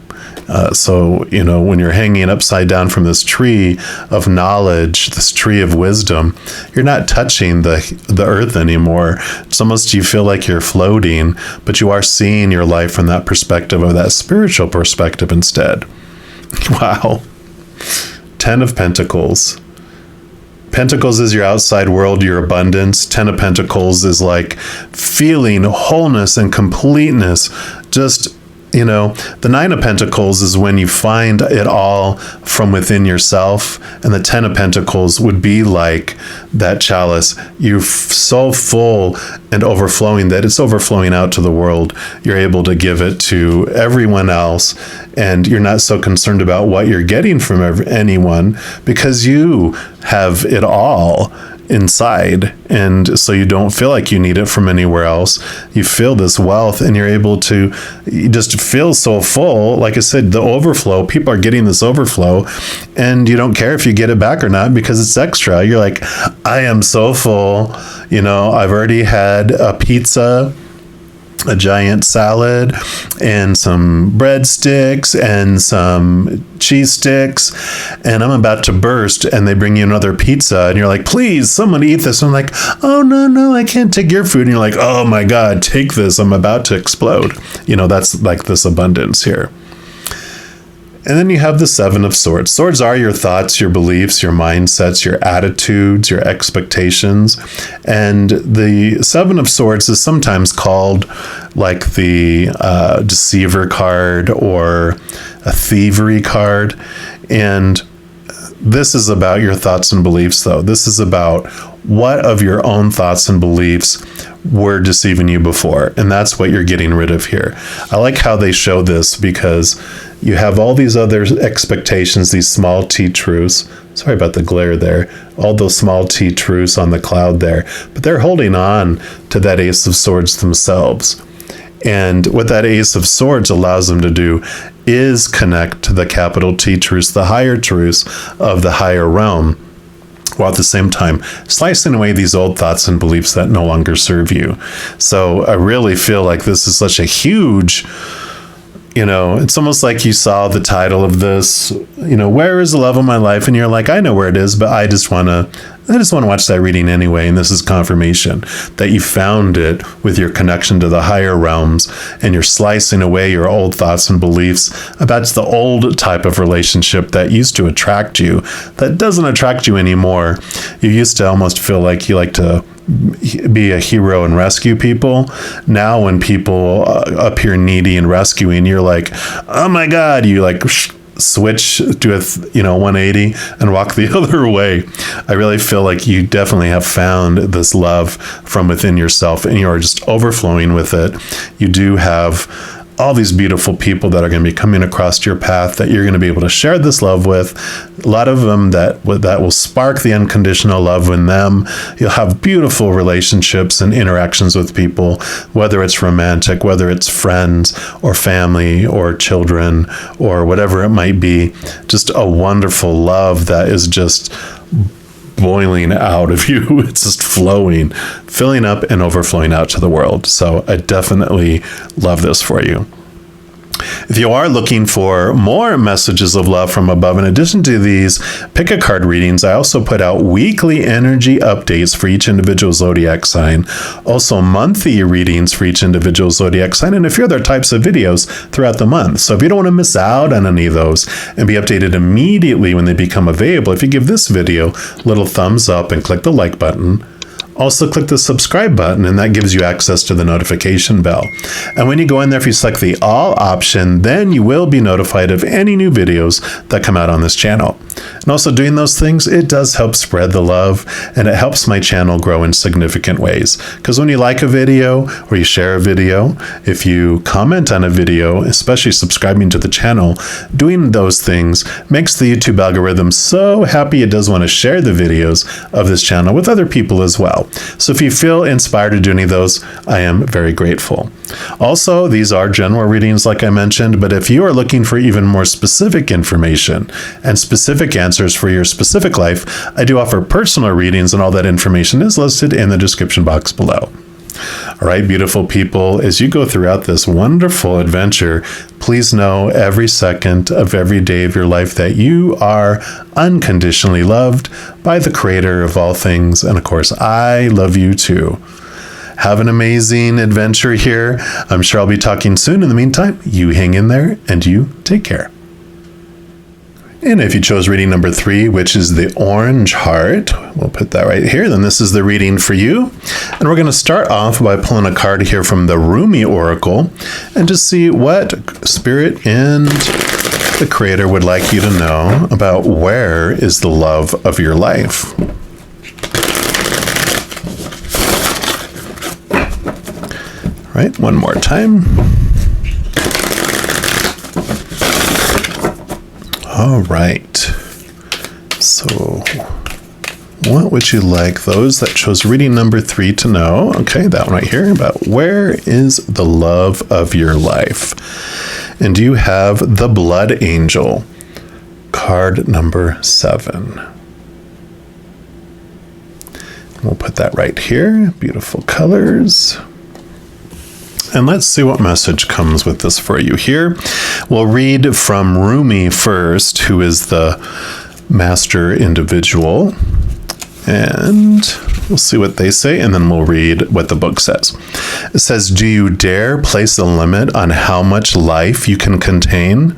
So, when you're hanging upside down from this tree of knowledge, this tree of wisdom, you're not touching the earth anymore. It's almost, you feel like you're floating, but you are seeing your life from that perspective, of that spiritual perspective instead. Wow. 10 of Pentacles. Pentacles is your outside world, your abundance. 10 of Pentacles is like feeling wholeness and completeness. Just, the 9 of Pentacles is when you find it all from within yourself. And the 10 of Pentacles would be like that chalice. You're so full and overflowing that it's overflowing out to the world. You're able to give it to everyone else. And you're not so concerned about what you're getting from anyone, because you have it all inside, and so you don't feel like you need it from anywhere else. You feel this wealth, and you just feel so full. Like I said, the overflow, people are getting this overflow, and you don't care if you get it back or not, because it's extra. You're like, I am so full. I've already had a pizza, a giant salad, and some breadsticks and some cheese sticks, and I'm about to burst, and they bring you another pizza, and you're like, please, someone eat this. And I'm like, oh, no, I can't take your food. And you're like, oh my God, take this. I'm about to explode. That's like this abundance here. And then you have the 7 of Swords. Swords are your thoughts, your beliefs, your mindsets, your attitudes, your expectations. And the 7 of Swords is sometimes called like the deceiver card or a thievery card. And this is about your thoughts and beliefs, though. This is about what of your own thoughts and beliefs were deceiving you before. And that's what you're getting rid of here. I like how they show this, because you have all these other expectations, these small t truths. Sorry about the glare there. All those small t truths on the cloud there. But they're holding on to that Ace of Swords themselves. And what that Ace of Swords allows them to do is connect to the capital T truths, the higher truths of the higher realm, while at the same time slicing away these old thoughts and beliefs that no longer serve you. So I really feel like this is such a huge, it's almost like you saw the title of this, where is the love of my life? And you're like, I know where it is, but I just want to watch that reading anyway. And this is confirmation that you found it with your connection to the higher realms, and you're slicing away your old thoughts and beliefs about the old type of relationship that used to attract you, that doesn't attract you anymore. You used to almost feel like you like to be a hero and rescue people. Now when people appear needy and rescuing, you're like, oh my God, you like switch to a 180 and walk the other way. I really feel like you definitely have found this love from within yourself, and you're just overflowing with it. You do have all these beautiful people that are going to be coming across your path that you're going to be able to share this love with. A lot of them that will spark the unconditional love in them. You'll have beautiful relationships and interactions with people, whether it's romantic, whether it's friends or family or children or whatever it might be. Just a wonderful love that is just boiling out of you. It's just flowing, filling up and overflowing out to the world. So I definitely love this for you. If you are looking for more messages of love from above, in addition to these pick-a-card readings, I also put out weekly energy updates for each individual zodiac sign, also monthly readings for each individual zodiac sign, and a few other types of videos throughout the month. So if you don't want to miss out on any of those and be updated immediately when they become available, if you give this video a little thumbs up and click the like button, also click the subscribe button, and that gives you access to the notification bell. And when you go in there, if you select the all option, then you will be notified of any new videos that come out on this channel. And also doing those things, it does help spread the love, and it helps my channel grow in significant ways. Because when you like a video or you share a video, if you comment on a video, especially subscribing to the channel, doing those things makes the YouTube algorithm so happy it does want to share the videos of this channel with other people as well. So if you feel inspired to do any of those, I am very grateful. Also, these are general readings like I mentioned, but if you are looking for even more specific information and specific answers for your specific life, I do offer personal readings, and all that information is listed in the description box below. All right, beautiful people, as you go throughout this wonderful adventure, please know every second of every day of your life that you are unconditionally loved by the Creator of all things. And of course, I love you too. Have an amazing adventure here. I'm sure I'll be talking soon. In the meantime, you hang in there and you take care. And if you chose reading number 3, which is the orange heart, we'll put that right here, then this is the reading for you. And we're going to start off by pulling a card here from the Rumi Oracle and just see what Spirit and the Creator would like you to know about where is the love of your life. All right, one more time. All right, so what would you like those that chose reading number 3 to know? Okay, that one right here, about where is the love of your life? And you have the Blood Angel, card number 7. We'll put that right here, beautiful colors. And let's see what message comes with this for you here. We'll read from Rumi first, who is the master individual. And we'll see what they say, and then we'll read what the book says. It says, "Do you dare place a limit on how much life you can contain?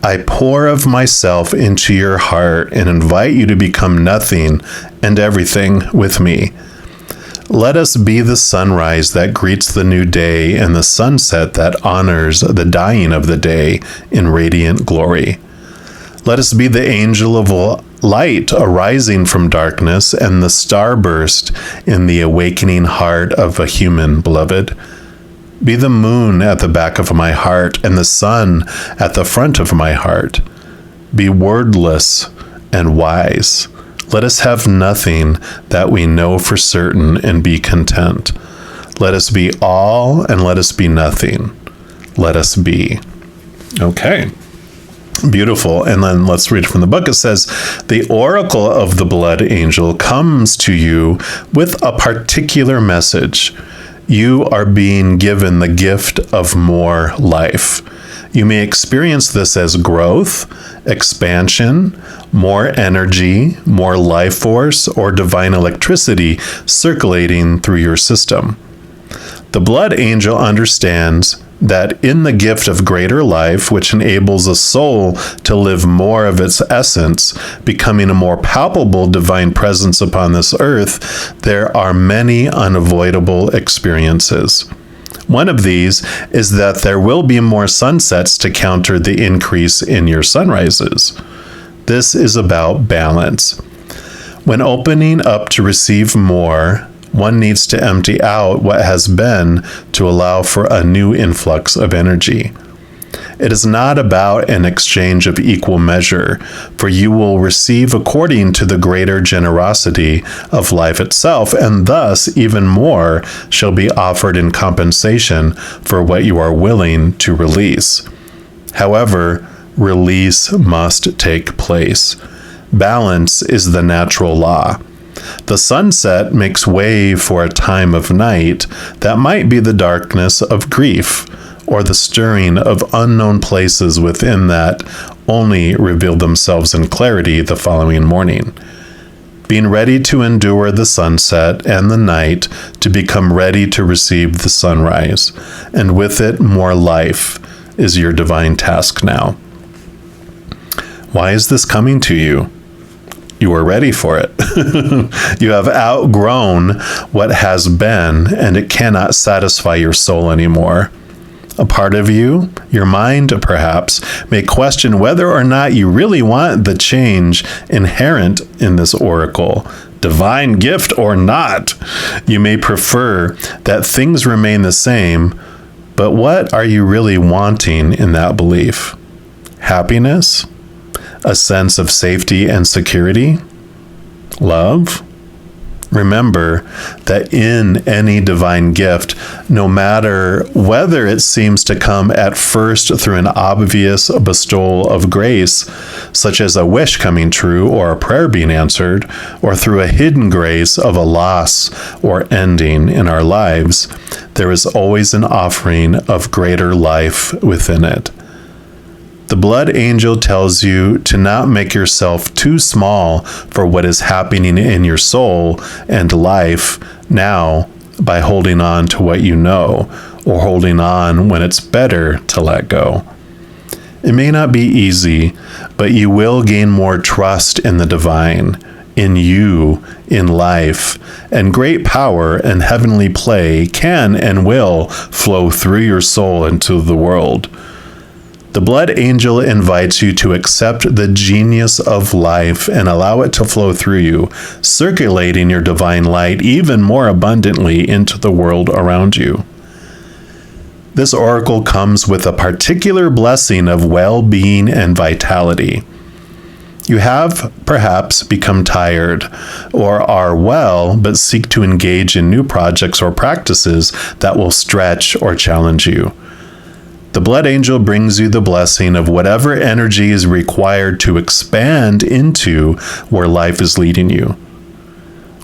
I pour of myself into your heart and invite you to become nothing and everything with me. Let us be the sunrise that greets the new day and the sunset that honors the dying of the day in radiant glory. Let us be the angel of light arising from darkness and the starburst in the awakening heart of a human beloved. Be the moon at the back of my heart and the sun at the front of my heart. Be wordless and wise. Let us have nothing that we know for certain and be content. Let us be all and let us be nothing. Let us be." Okay. Beautiful. And then let's read from the book. It says, "The oracle of the Blood Angel comes to you with a particular message. You are being given the gift of more life. You may experience this as growth, expansion, more energy, more life force, or divine electricity circulating through your system. The Blood Angel understands that in the gift of greater life, which enables a soul to live more of its essence, becoming a more palpable divine presence upon this earth, there are many unavoidable experiences. One of these is that there will be more sunsets to counter the increase in your sunrises. This is about balance. When opening up to receive more, one needs to empty out what has been to allow for a new influx of energy. It is not about an exchange of equal measure, for you will receive according to the greater generosity of life itself, and thus even more shall be offered in compensation for what you are willing to release. However, release must take place. Balance is the natural law. The sunset makes way for a time of night that might be the darkness of grief, or the stirring of unknown places within that only reveal themselves in clarity the following morning. Being ready to endure the sunset and the night to become ready to receive the sunrise, and with it more life, is your divine task now. Why is this coming to you? You are ready for it. You have outgrown what has been, and it cannot satisfy your soul anymore. A part of you, your mind perhaps, may question whether or not you really want the change inherent in this oracle, divine gift or not. You may prefer that things remain the same, but what are you really wanting in that belief? Happiness? A sense of safety and security? Love? Remember that in any divine gift, no matter whether it seems to come at first through an obvious bestowal of grace, such as a wish coming true or a prayer being answered, or through a hidden grace of a loss or ending in our lives, there is always an offering of greater life within it. The blood angel tells you to not make yourself too small for what is happening in your soul and life now by holding on to what you know, or holding on when it's better to let go. It may not be easy, but you will gain more trust in the divine, in you, in life, and great power and heavenly play can and will flow through your soul into the world. The blood angel invites you to accept the genius of life and allow it to flow through you, circulating your divine light even more abundantly into the world around you. This oracle comes with a particular blessing of well-being and vitality. You have perhaps become tired or are well, but seek to engage in new projects or practices that will stretch or challenge you. The blood angel brings you the blessing of whatever energy is required to expand into where life is leading you.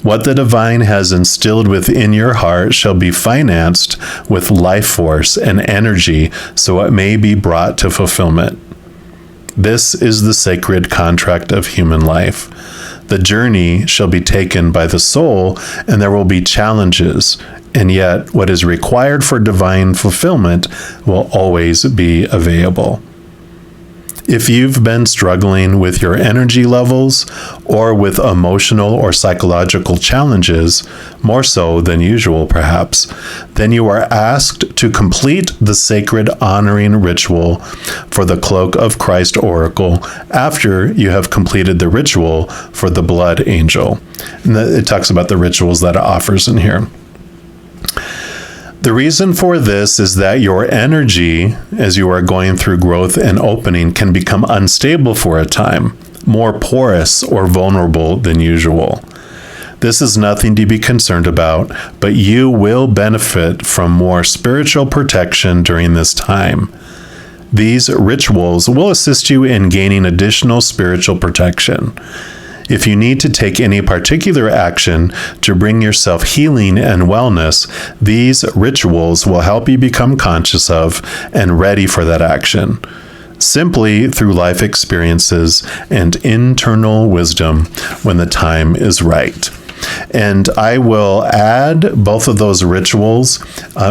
What the divine has instilled within your heart shall be financed with life force and energy so it may be brought to fulfillment. This is the sacred contract of human life. The journey shall be taken by the soul, and there will be challenges, and yet what is required for divine fulfillment will always be available. If you've been struggling with your energy levels or with emotional or psychological challenges, more so than usual perhaps, then you are asked to complete the sacred honoring ritual for the Cloak of Christ Oracle after you have completed the ritual for the blood angel. And it talks about the rituals that it offers in here. The reason for this is that your energy, as you are going through growth and opening, can become unstable for a time, more porous or vulnerable than usual. This is nothing to be concerned about, but you will benefit from more spiritual protection during this time. These rituals will assist you in gaining additional spiritual protection. If you need to take any particular action to bring yourself healing and wellness, these rituals will help you become conscious of and ready for that action, simply through life experiences and internal wisdom when the time is right. And I will add both of those rituals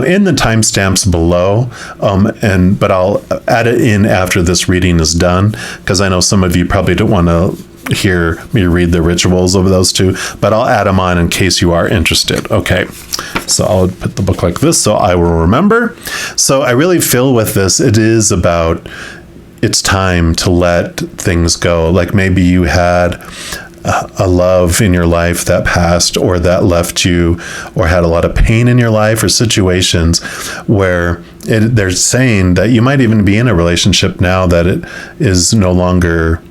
in the timestamps below, but I'll add it in after this reading is done, because I know some of you probably don't want to hear me read the rituals of those two, but I'll add them on in case you are interested. Okay, so I'll put the book like this so I will remember. So I really feel with this, it is about it's time to let things go. Like maybe you had a love in your life that passed or that left you, or had a lot of pain in your life, or situations where they're saying that you might even be in a relationship now that it is no longer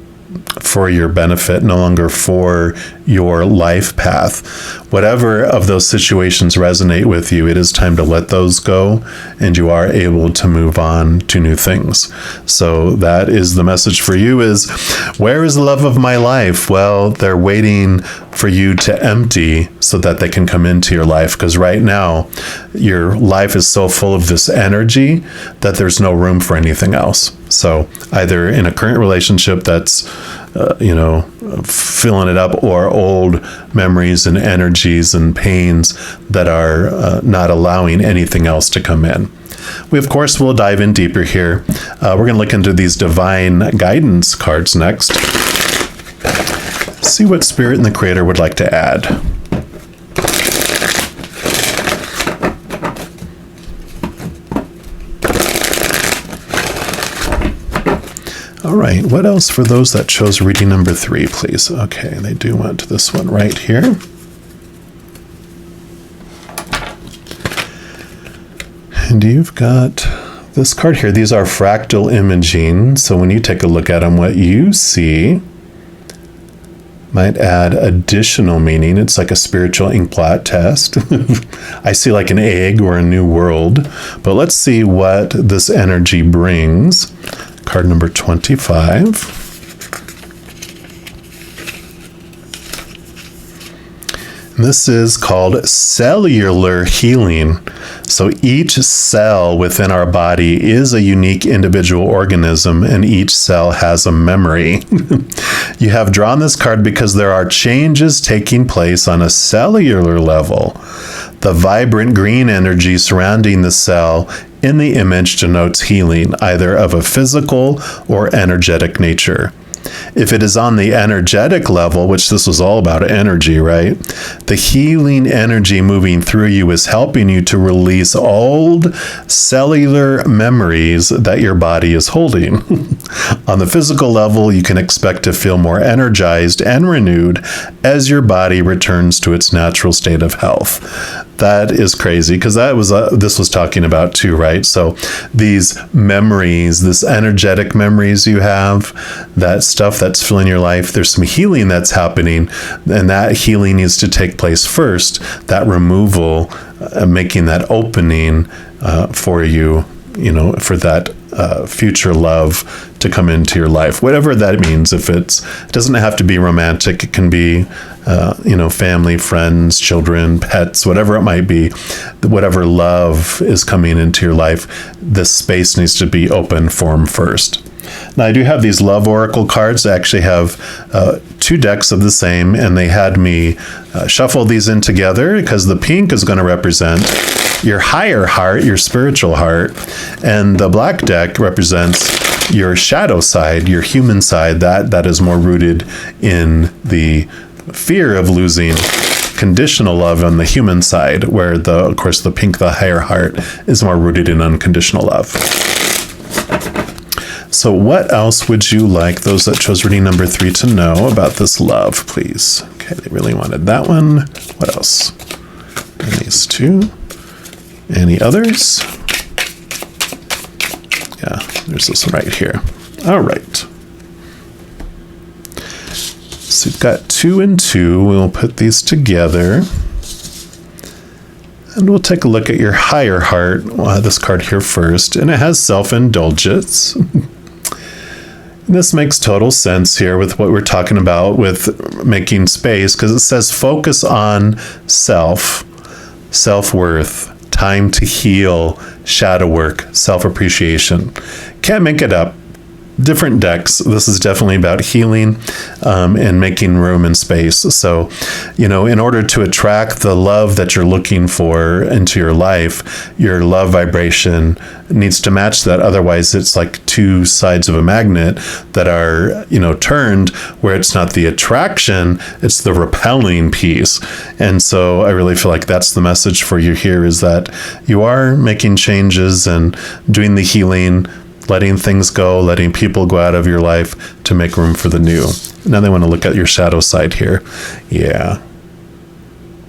for your benefit, no longer for your life path. Whatever of those situations resonate with you, it is time to let those go, and you are able to move on to new things. So that is the message for you is, where is the love of my life? Well, they're waiting for you to empty so that they can come into your life, because right now your life is so full of this energy that there's no room for anything else. So either in a current relationship that's filling it up, or old memories and energies and pains that are not allowing anything else to come in. We, of course, will dive in deeper here. We're going to look into these divine guidance cards next. See what Spirit and the Creator would like to add. All right, what else for those that chose reading number 3, please? Okay, they do want this one right here. And you've got this card here. These are fractal imaging. So when you take a look at them, what you see might add additional meaning. It's like a spiritual ink blot test. I see like an egg or a new world. But let's see what this energy brings. Card number 25. This is called cellular healing. So each cell within our body is a unique individual organism, and each cell has a memory. You have drawn this card because there are changes taking place on a cellular level. The vibrant green energy surrounding the cell in the image denotes healing, either of a physical or energetic nature. If it is on the energetic level, which this was all about energy, right? The healing energy moving through you is helping you to release old cellular memories that your body is holding. On the physical level, you can expect to feel more energized and renewed as your body returns to its natural state of health. That is crazy, because that was this was talking about too, right? So these memories, this energetic memories you have, that stuff that's filling your life, there's some healing that's happening, and that healing needs to take place first. That removal, making that opening for you, for that future love to come into your life, whatever that means. If it doesn't have to be romantic, it can be family, friends, children, pets, whatever it might be. Whatever love is coming into your life, this space needs to be open for them first. Now, I do have these love oracle cards. I actually have 2 decks of the same, and they had me shuffle these in together, because the pink is going to represent your higher heart, your spiritual heart, and the black deck represents your shadow side, your human side, that is more rooted in the fear of losing conditional love on the human side, where of course the pink, the higher heart, is more rooted in unconditional love. So what else would you like those that chose reading number 3 to know about this love, please? Okay, they really wanted that one. What else? And these 2. Any others? Yeah, there's this one right here. All right. So you've got 2 and 2. We'll put these together. And we'll take a look at your higher heart. We'll have this card here first. And it has self-indulgence. This makes total sense here with what we're talking about with making space, because it says focus on self-worth, time to heal, shadow work, self-appreciation. Can't make it up. Different decks. This is definitely about healing and making room and space. So, in order to attract the love that you're looking for into your life, your love vibration needs to match that. Otherwise, it's like 2 sides of a magnet that are, turned, where it's not the attraction, it's the repelling piece. And so I really feel like that's the message for you here, is that you are making changes and doing the healing, letting things go, letting people go out of your life to make room for the new. Now they want to look at your shadow side here. Yeah.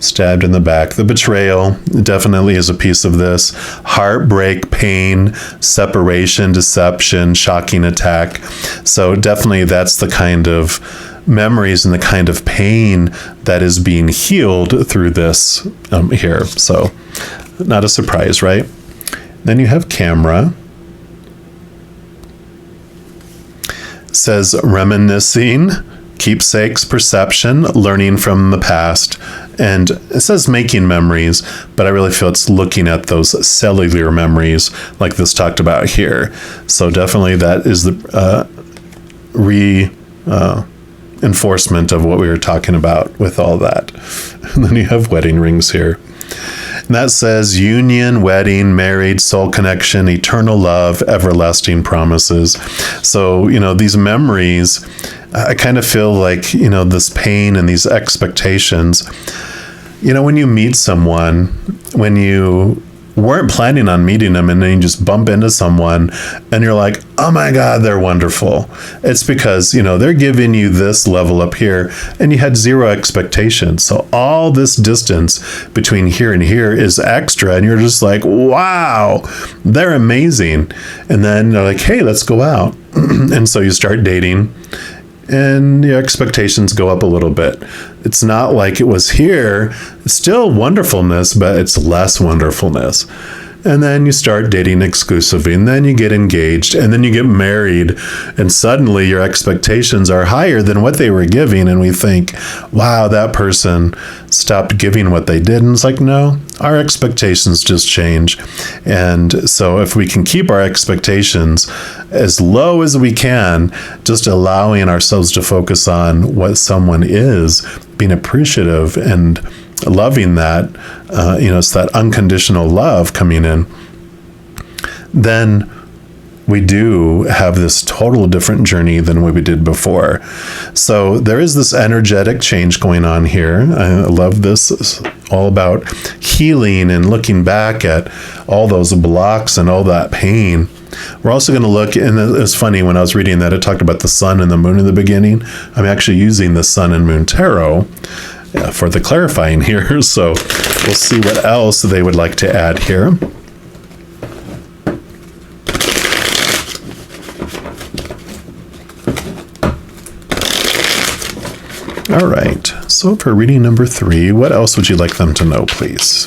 stabbed in the back. The betrayal definitely is a piece of this. Heartbreak, pain, separation, deception, shocking attack. So definitely that's the kind of memories and the kind of pain that is being healed through this here. So not a surprise, right? Then you have camera. It says reminiscing, keepsakes, perception, learning from the past. And it says making memories, but I really feel it's looking at those cellular memories like this talked about here. So definitely that is the enforcement of what we were talking about with all that. And then you have wedding rings here. And that says union, wedding, married, soul connection, eternal love, everlasting promises. So, these memories, I kind of feel like, this pain and these expectations, when you meet someone, when you weren't planning on meeting them and then you just bump into someone and you're like, oh my God, they're wonderful. It's because, they're giving you this level up here and you had zero expectations. So all this distance between here and here is extra. And you're just like, wow, they're amazing. And then they're like, hey, let's go out. And so you start dating and your expectations go up a little bit. It's not like it was here. It's still wonderfulness, but it's less wonderfulness. And then you start dating exclusively, and then you get engaged, and then you get married, and suddenly your expectations are higher than what they were giving, and we think, wow, that person stopped giving what they did. And it's like, no, our expectations just change. And so if we can keep our expectations as low as we can, just allowing ourselves to focus on what someone is, being appreciative and loving that, it's that unconditional love coming in, then we do have this total different journey than what we did before. So there is this energetic change going on here. I love this. It's all about healing and looking back at all those blocks and all that pain. We're also going to look, and it was funny when I was reading that, it talked about the sun and the moon in the beginning. I'm actually using the sun and moon tarot for the clarifying here. So we'll see what else they would like to add here. All right. So for reading number 3, what else would you like them to know, please?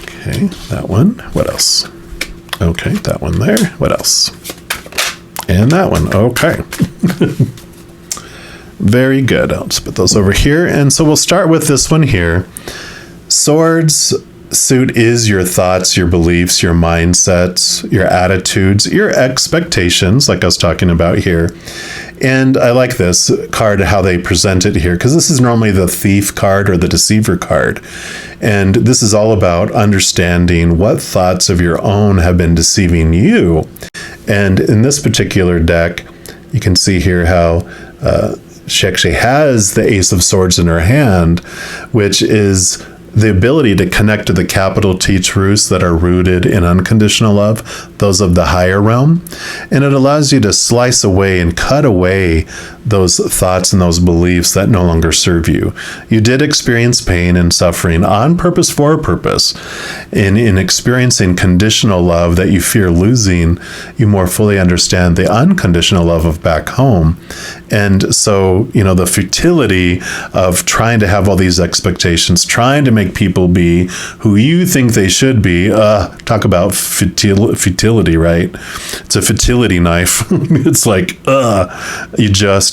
Okay, that one. What else? Okay, that one there. What else? And that one. Okay. Very good. I'll just put those over here. And so we'll start with this one here. Swords suit is your thoughts, your beliefs, your mindsets, your attitudes, your expectations, like I was talking about here. And I like this card, how they present it here, because this is normally the thief card or the deceiver card. And this is all about understanding what thoughts of your own have been deceiving you. And in this particular deck, you can see here how she actually has the Ace of Swords in her hand, which is the ability to connect to the capital T truths that are rooted in unconditional love, those of the higher realm. And it allows you to slice away and cut away those thoughts and those beliefs that no longer serve you. You did experience pain and suffering on purpose for a purpose. In experiencing conditional love that you fear losing, you more fully understand the unconditional love of back home. And so, the futility of trying to have all these expectations, trying to make people be who you think they should be. Talk about futility, right? It's a futility knife. It's like, you just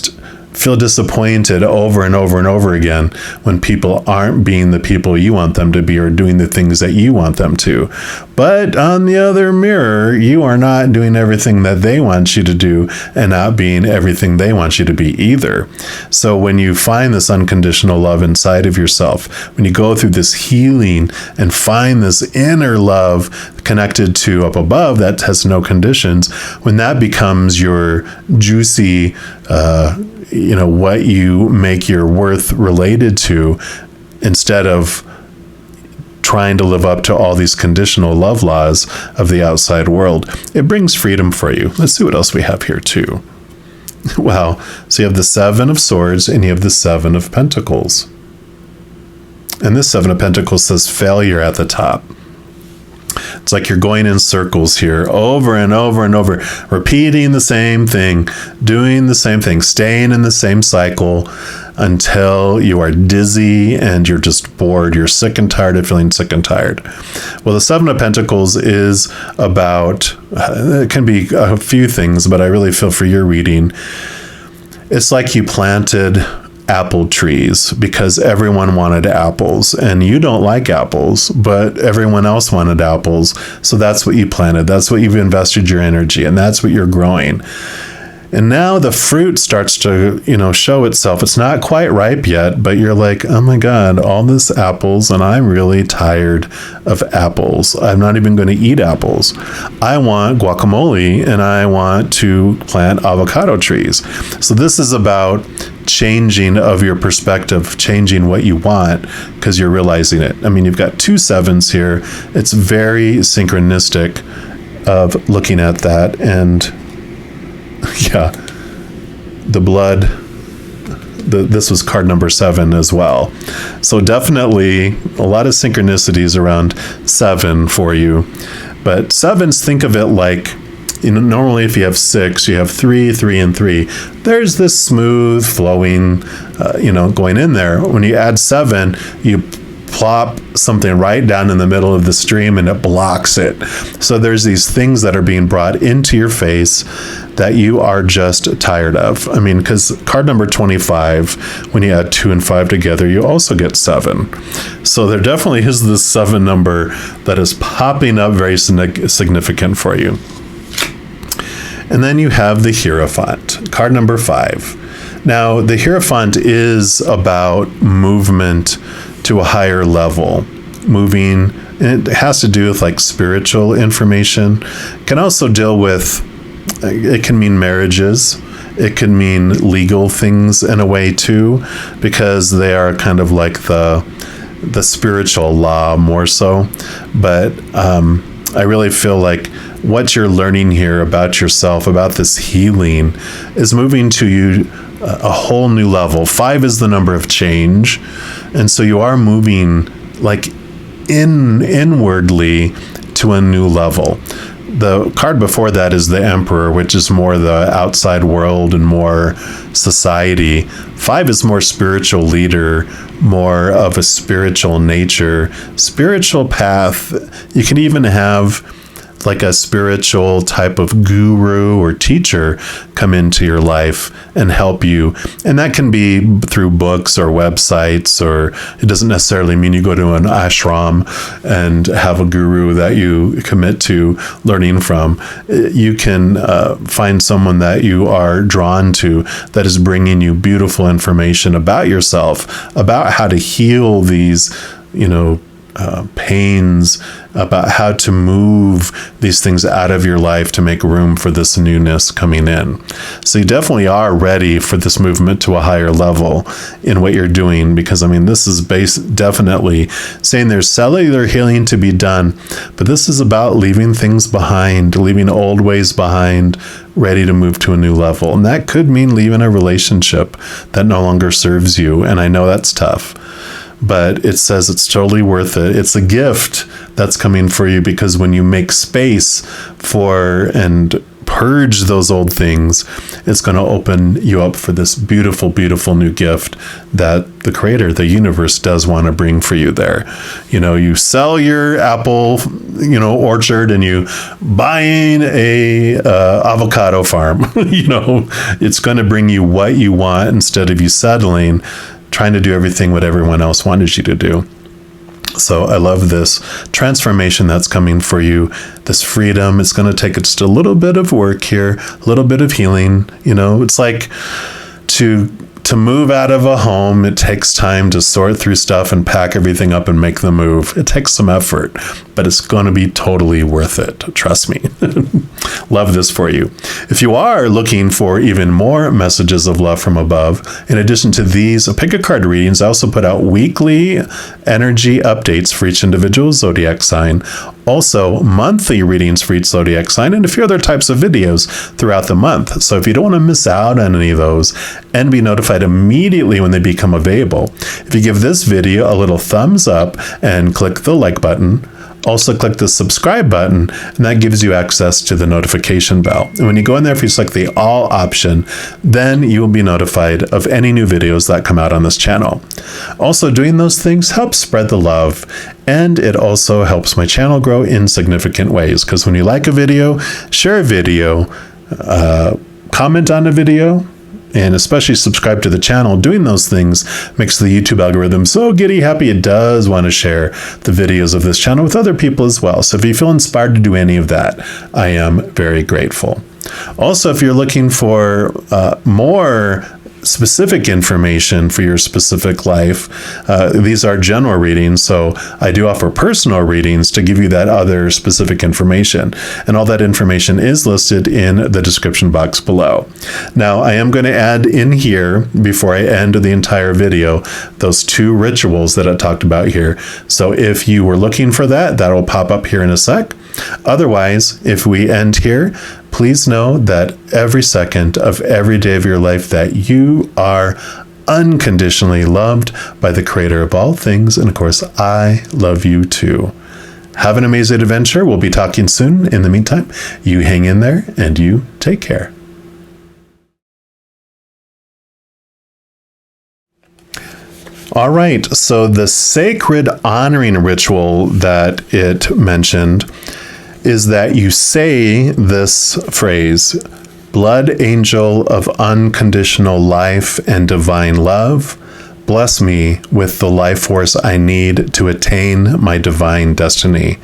feel disappointed over and over and over again when people aren't being the people you want them to be or doing the things that you want them to. But on the other mirror, you are not doing everything that they want you to do and not being everything they want you to be either. So when you find this unconditional love inside of yourself, when you go through this healing and find this inner love connected to up above that has no conditions, when that becomes your juicy, what you make your worth related to, instead of trying to live up to all these conditional love laws of the outside world, it brings freedom for you. Let's see what else we have here too. Wow. So you have the 7 of Swords and you have the 7 of Pentacles. And this Seven of Pentacles says failure at the top. It's like you're going in circles here over and over and over, repeating the same thing, doing the same thing, staying in the same cycle until you are dizzy and you're just bored. You're sick and tired of feeling sick and tired. Well, the Seven of Pentacles is about, it can be a few things, but I really feel for your reading. It's like you planted apple trees because everyone wanted apples, and you don't like apples, but everyone else wanted apples. So that's what you planted. That's what you've invested your energy, and that's what you're growing. And now the fruit starts to, show itself. It's not quite ripe yet, but you're like, oh my God, all this apples, and I'm really tired of apples. I'm not even going to eat apples. I want guacamole, and I want to plant avocado trees. So this is about changing of your perspective, changing what you want, because you're realizing it. I mean, you've got 2 sevens here. It's very synchronistic of looking at that. And yeah, the blood, this was card number 7 as well. So definitely a lot of synchronicities around 7 for you. But 7s, think of it like, normally if you have 6, you have 3, 3, and 3. There's this smooth flowing, going in there. When you add 7, you plop something right down in the middle of the stream and it blocks it. So there's these things that are being brought into your face that you are just tired of. I mean, because card number 25, when you add 2 and 5 together, you also get 7. So there definitely is this 7 number that is popping up very significant for you. And then you have the Hierophant, card number 5. Now, the Hierophant is about movement to a higher level, moving, and it has to do with like spiritual information. It can also deal with, it can mean marriages. It can mean legal things in a way too, because they are kind of like the spiritual law more so. But I really feel like what you're learning here about yourself, about this healing, is moving to you a whole new level. 5 is the number of change. And so you are moving like inwardly to a new level. The card before that is the Emperor, which is more the outside world and more society. 5 is more spiritual leader, more of a spiritual nature, spiritual path. You can even have like a spiritual type of guru or teacher come into your life and help you. And that can be through books or websites, or it doesn't necessarily mean you go to an ashram and have a guru that you commit to learning from. You can find someone that you are drawn to that is bringing you beautiful information about yourself, about how to heal these, pains, about how to move these things out of your life to make room for this newness coming in. So you definitely are ready for this movement to a higher level in what you're doing, because this is definitely saying there's cellular healing to be done, but this is about leaving things behind, leaving old ways behind, ready to move to a new level. And that could mean leaving a relationship that no longer serves you. And I know that's tough, but it says it's totally worth it. It's a gift that's coming for you, because when you make space for and purge those old things, it's going to open you up for this beautiful, beautiful new gift that the Creator, the universe, does want to bring for you there. You sell your apple, orchard, and you buying a avocado farm. It's going to bring you what you want instead of you settling, trying to do everything what everyone else wanted you to do. So I love this transformation that's coming for you, this freedom. It's going to take just a little bit of work here, a little bit of healing. It's like to move out of a home, it takes time to sort through stuff and pack everything up and make the move. It takes some effort, but it's going to be totally worth it. Trust me. Love this for you. If you are looking for even more messages of love from above, in addition to these pick a card readings, I also put out weekly energy updates for each individual zodiac sign. Also, monthly readings for each zodiac sign, and a few other types of videos throughout the month. So if you don't want to miss out on any of those and be notified notified immediately when they become available. If you give this video a little thumbs up and click the like button, also click the subscribe button, and that gives you access to the notification bell. And when you go in there, if you select the all option, then you will be notified of any new videos that come out on this channel. Also, doing those things helps spread the love, and it also helps my channel grow in significant ways, because when you like a video, share a video, comment on a video, and especially subscribe to the channel, doing those things makes the YouTube algorithm so giddy happy it does want to share the videos of this channel with other people as well. So if you feel inspired to do any of that, I am very grateful. Also, if you're looking for more specific information for your specific life, these are general readings, so I do offer personal readings to give you that other specific information, and all that information is listed in the description box below. Now, I am going to add in here, before I end the entire video, those 2 rituals that I talked about here. So if you were looking for that, that will pop up here in a sec. Otherwise, if we end here, please know that every second of every day of your life that you are unconditionally loved by the creator of all things. And of course, I love you too. Have an amazing adventure. We'll be talking soon. In the meantime, you hang in there and you take care. All right, so the sacred honoring ritual that it mentioned is that you say this phrase, "Blood angel of unconditional life and divine love, bless me with the life force I need to attain my divine destiny.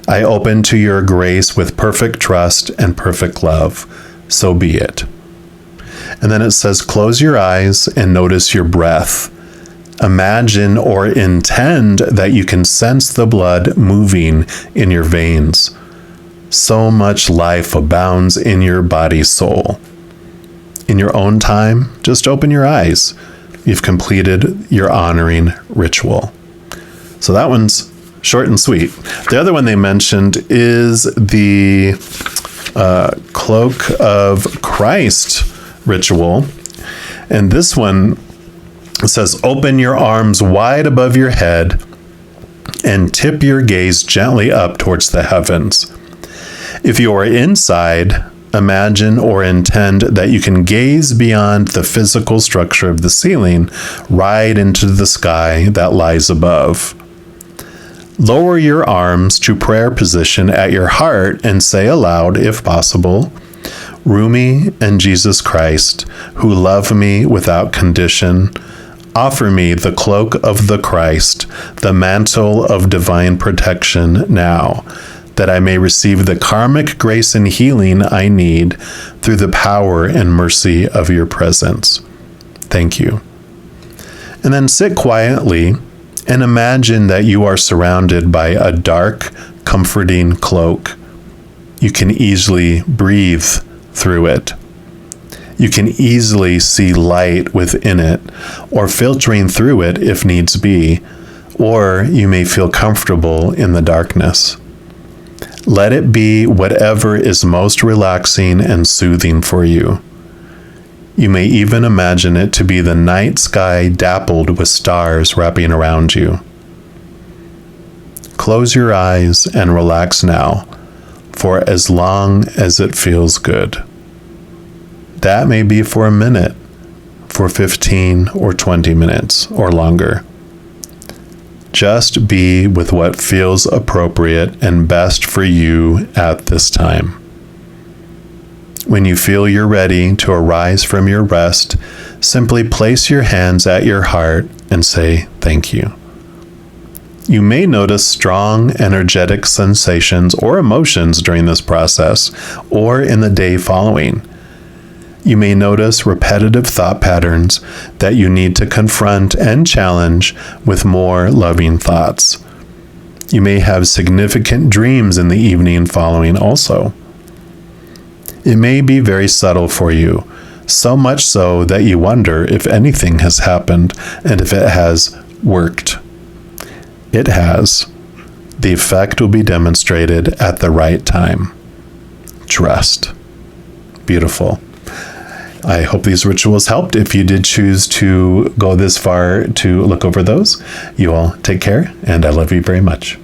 I open to your grace with perfect trust and perfect love. So be it." And then it says, close your eyes and notice your breath. Imagine or intend that you can sense the blood moving in your veins. So much life abounds in your body soul. In your own time, just open your eyes. You've completed your honoring ritual. So that one's short and sweet. The other one they mentioned is the Cloak of Christ ritual. And this one says, open your arms wide above your head and tip your gaze gently up towards the heavens. If you are inside, imagine or intend that you can gaze beyond the physical structure of the ceiling right into the sky that lies above. Lower your arms to prayer position at your heart and say aloud, if possible, Rumi and Jesus Christ, who love me without condition, offer me the cloak of the Christ, the mantle of divine protection now, that I may receive the karmic grace and healing I need through the power and mercy of your presence. Thank you. And then sit quietly and imagine that you are surrounded by a dark, comforting cloak. You can easily breathe through it. You can easily see light within it, or filtering through it if needs be, or you may feel comfortable in the darkness. Let it be whatever is most relaxing and soothing for you. You may even imagine it to be the night sky dappled with stars wrapping around you. Close your eyes and relax now, for as long as it feels good. That may be for a minute, for 15 or 20 minutes or longer. Just be with what feels appropriate and best for you at this time. When you feel you're ready to arise from your rest, simply place your hands at your heart and say thank you. You may notice strong, energetic sensations or emotions during this process or in the day following. You may notice repetitive thought patterns that you need to confront and challenge with more loving thoughts. You may have significant dreams in the evening following also. It may be very subtle for you, so much so that you wonder if anything has happened and if it has worked. It has. The effect will be demonstrated at the right time. Trust. Beautiful. I hope these rituals helped. If you did choose to go this far to look over those, you all take care, and I love you very much.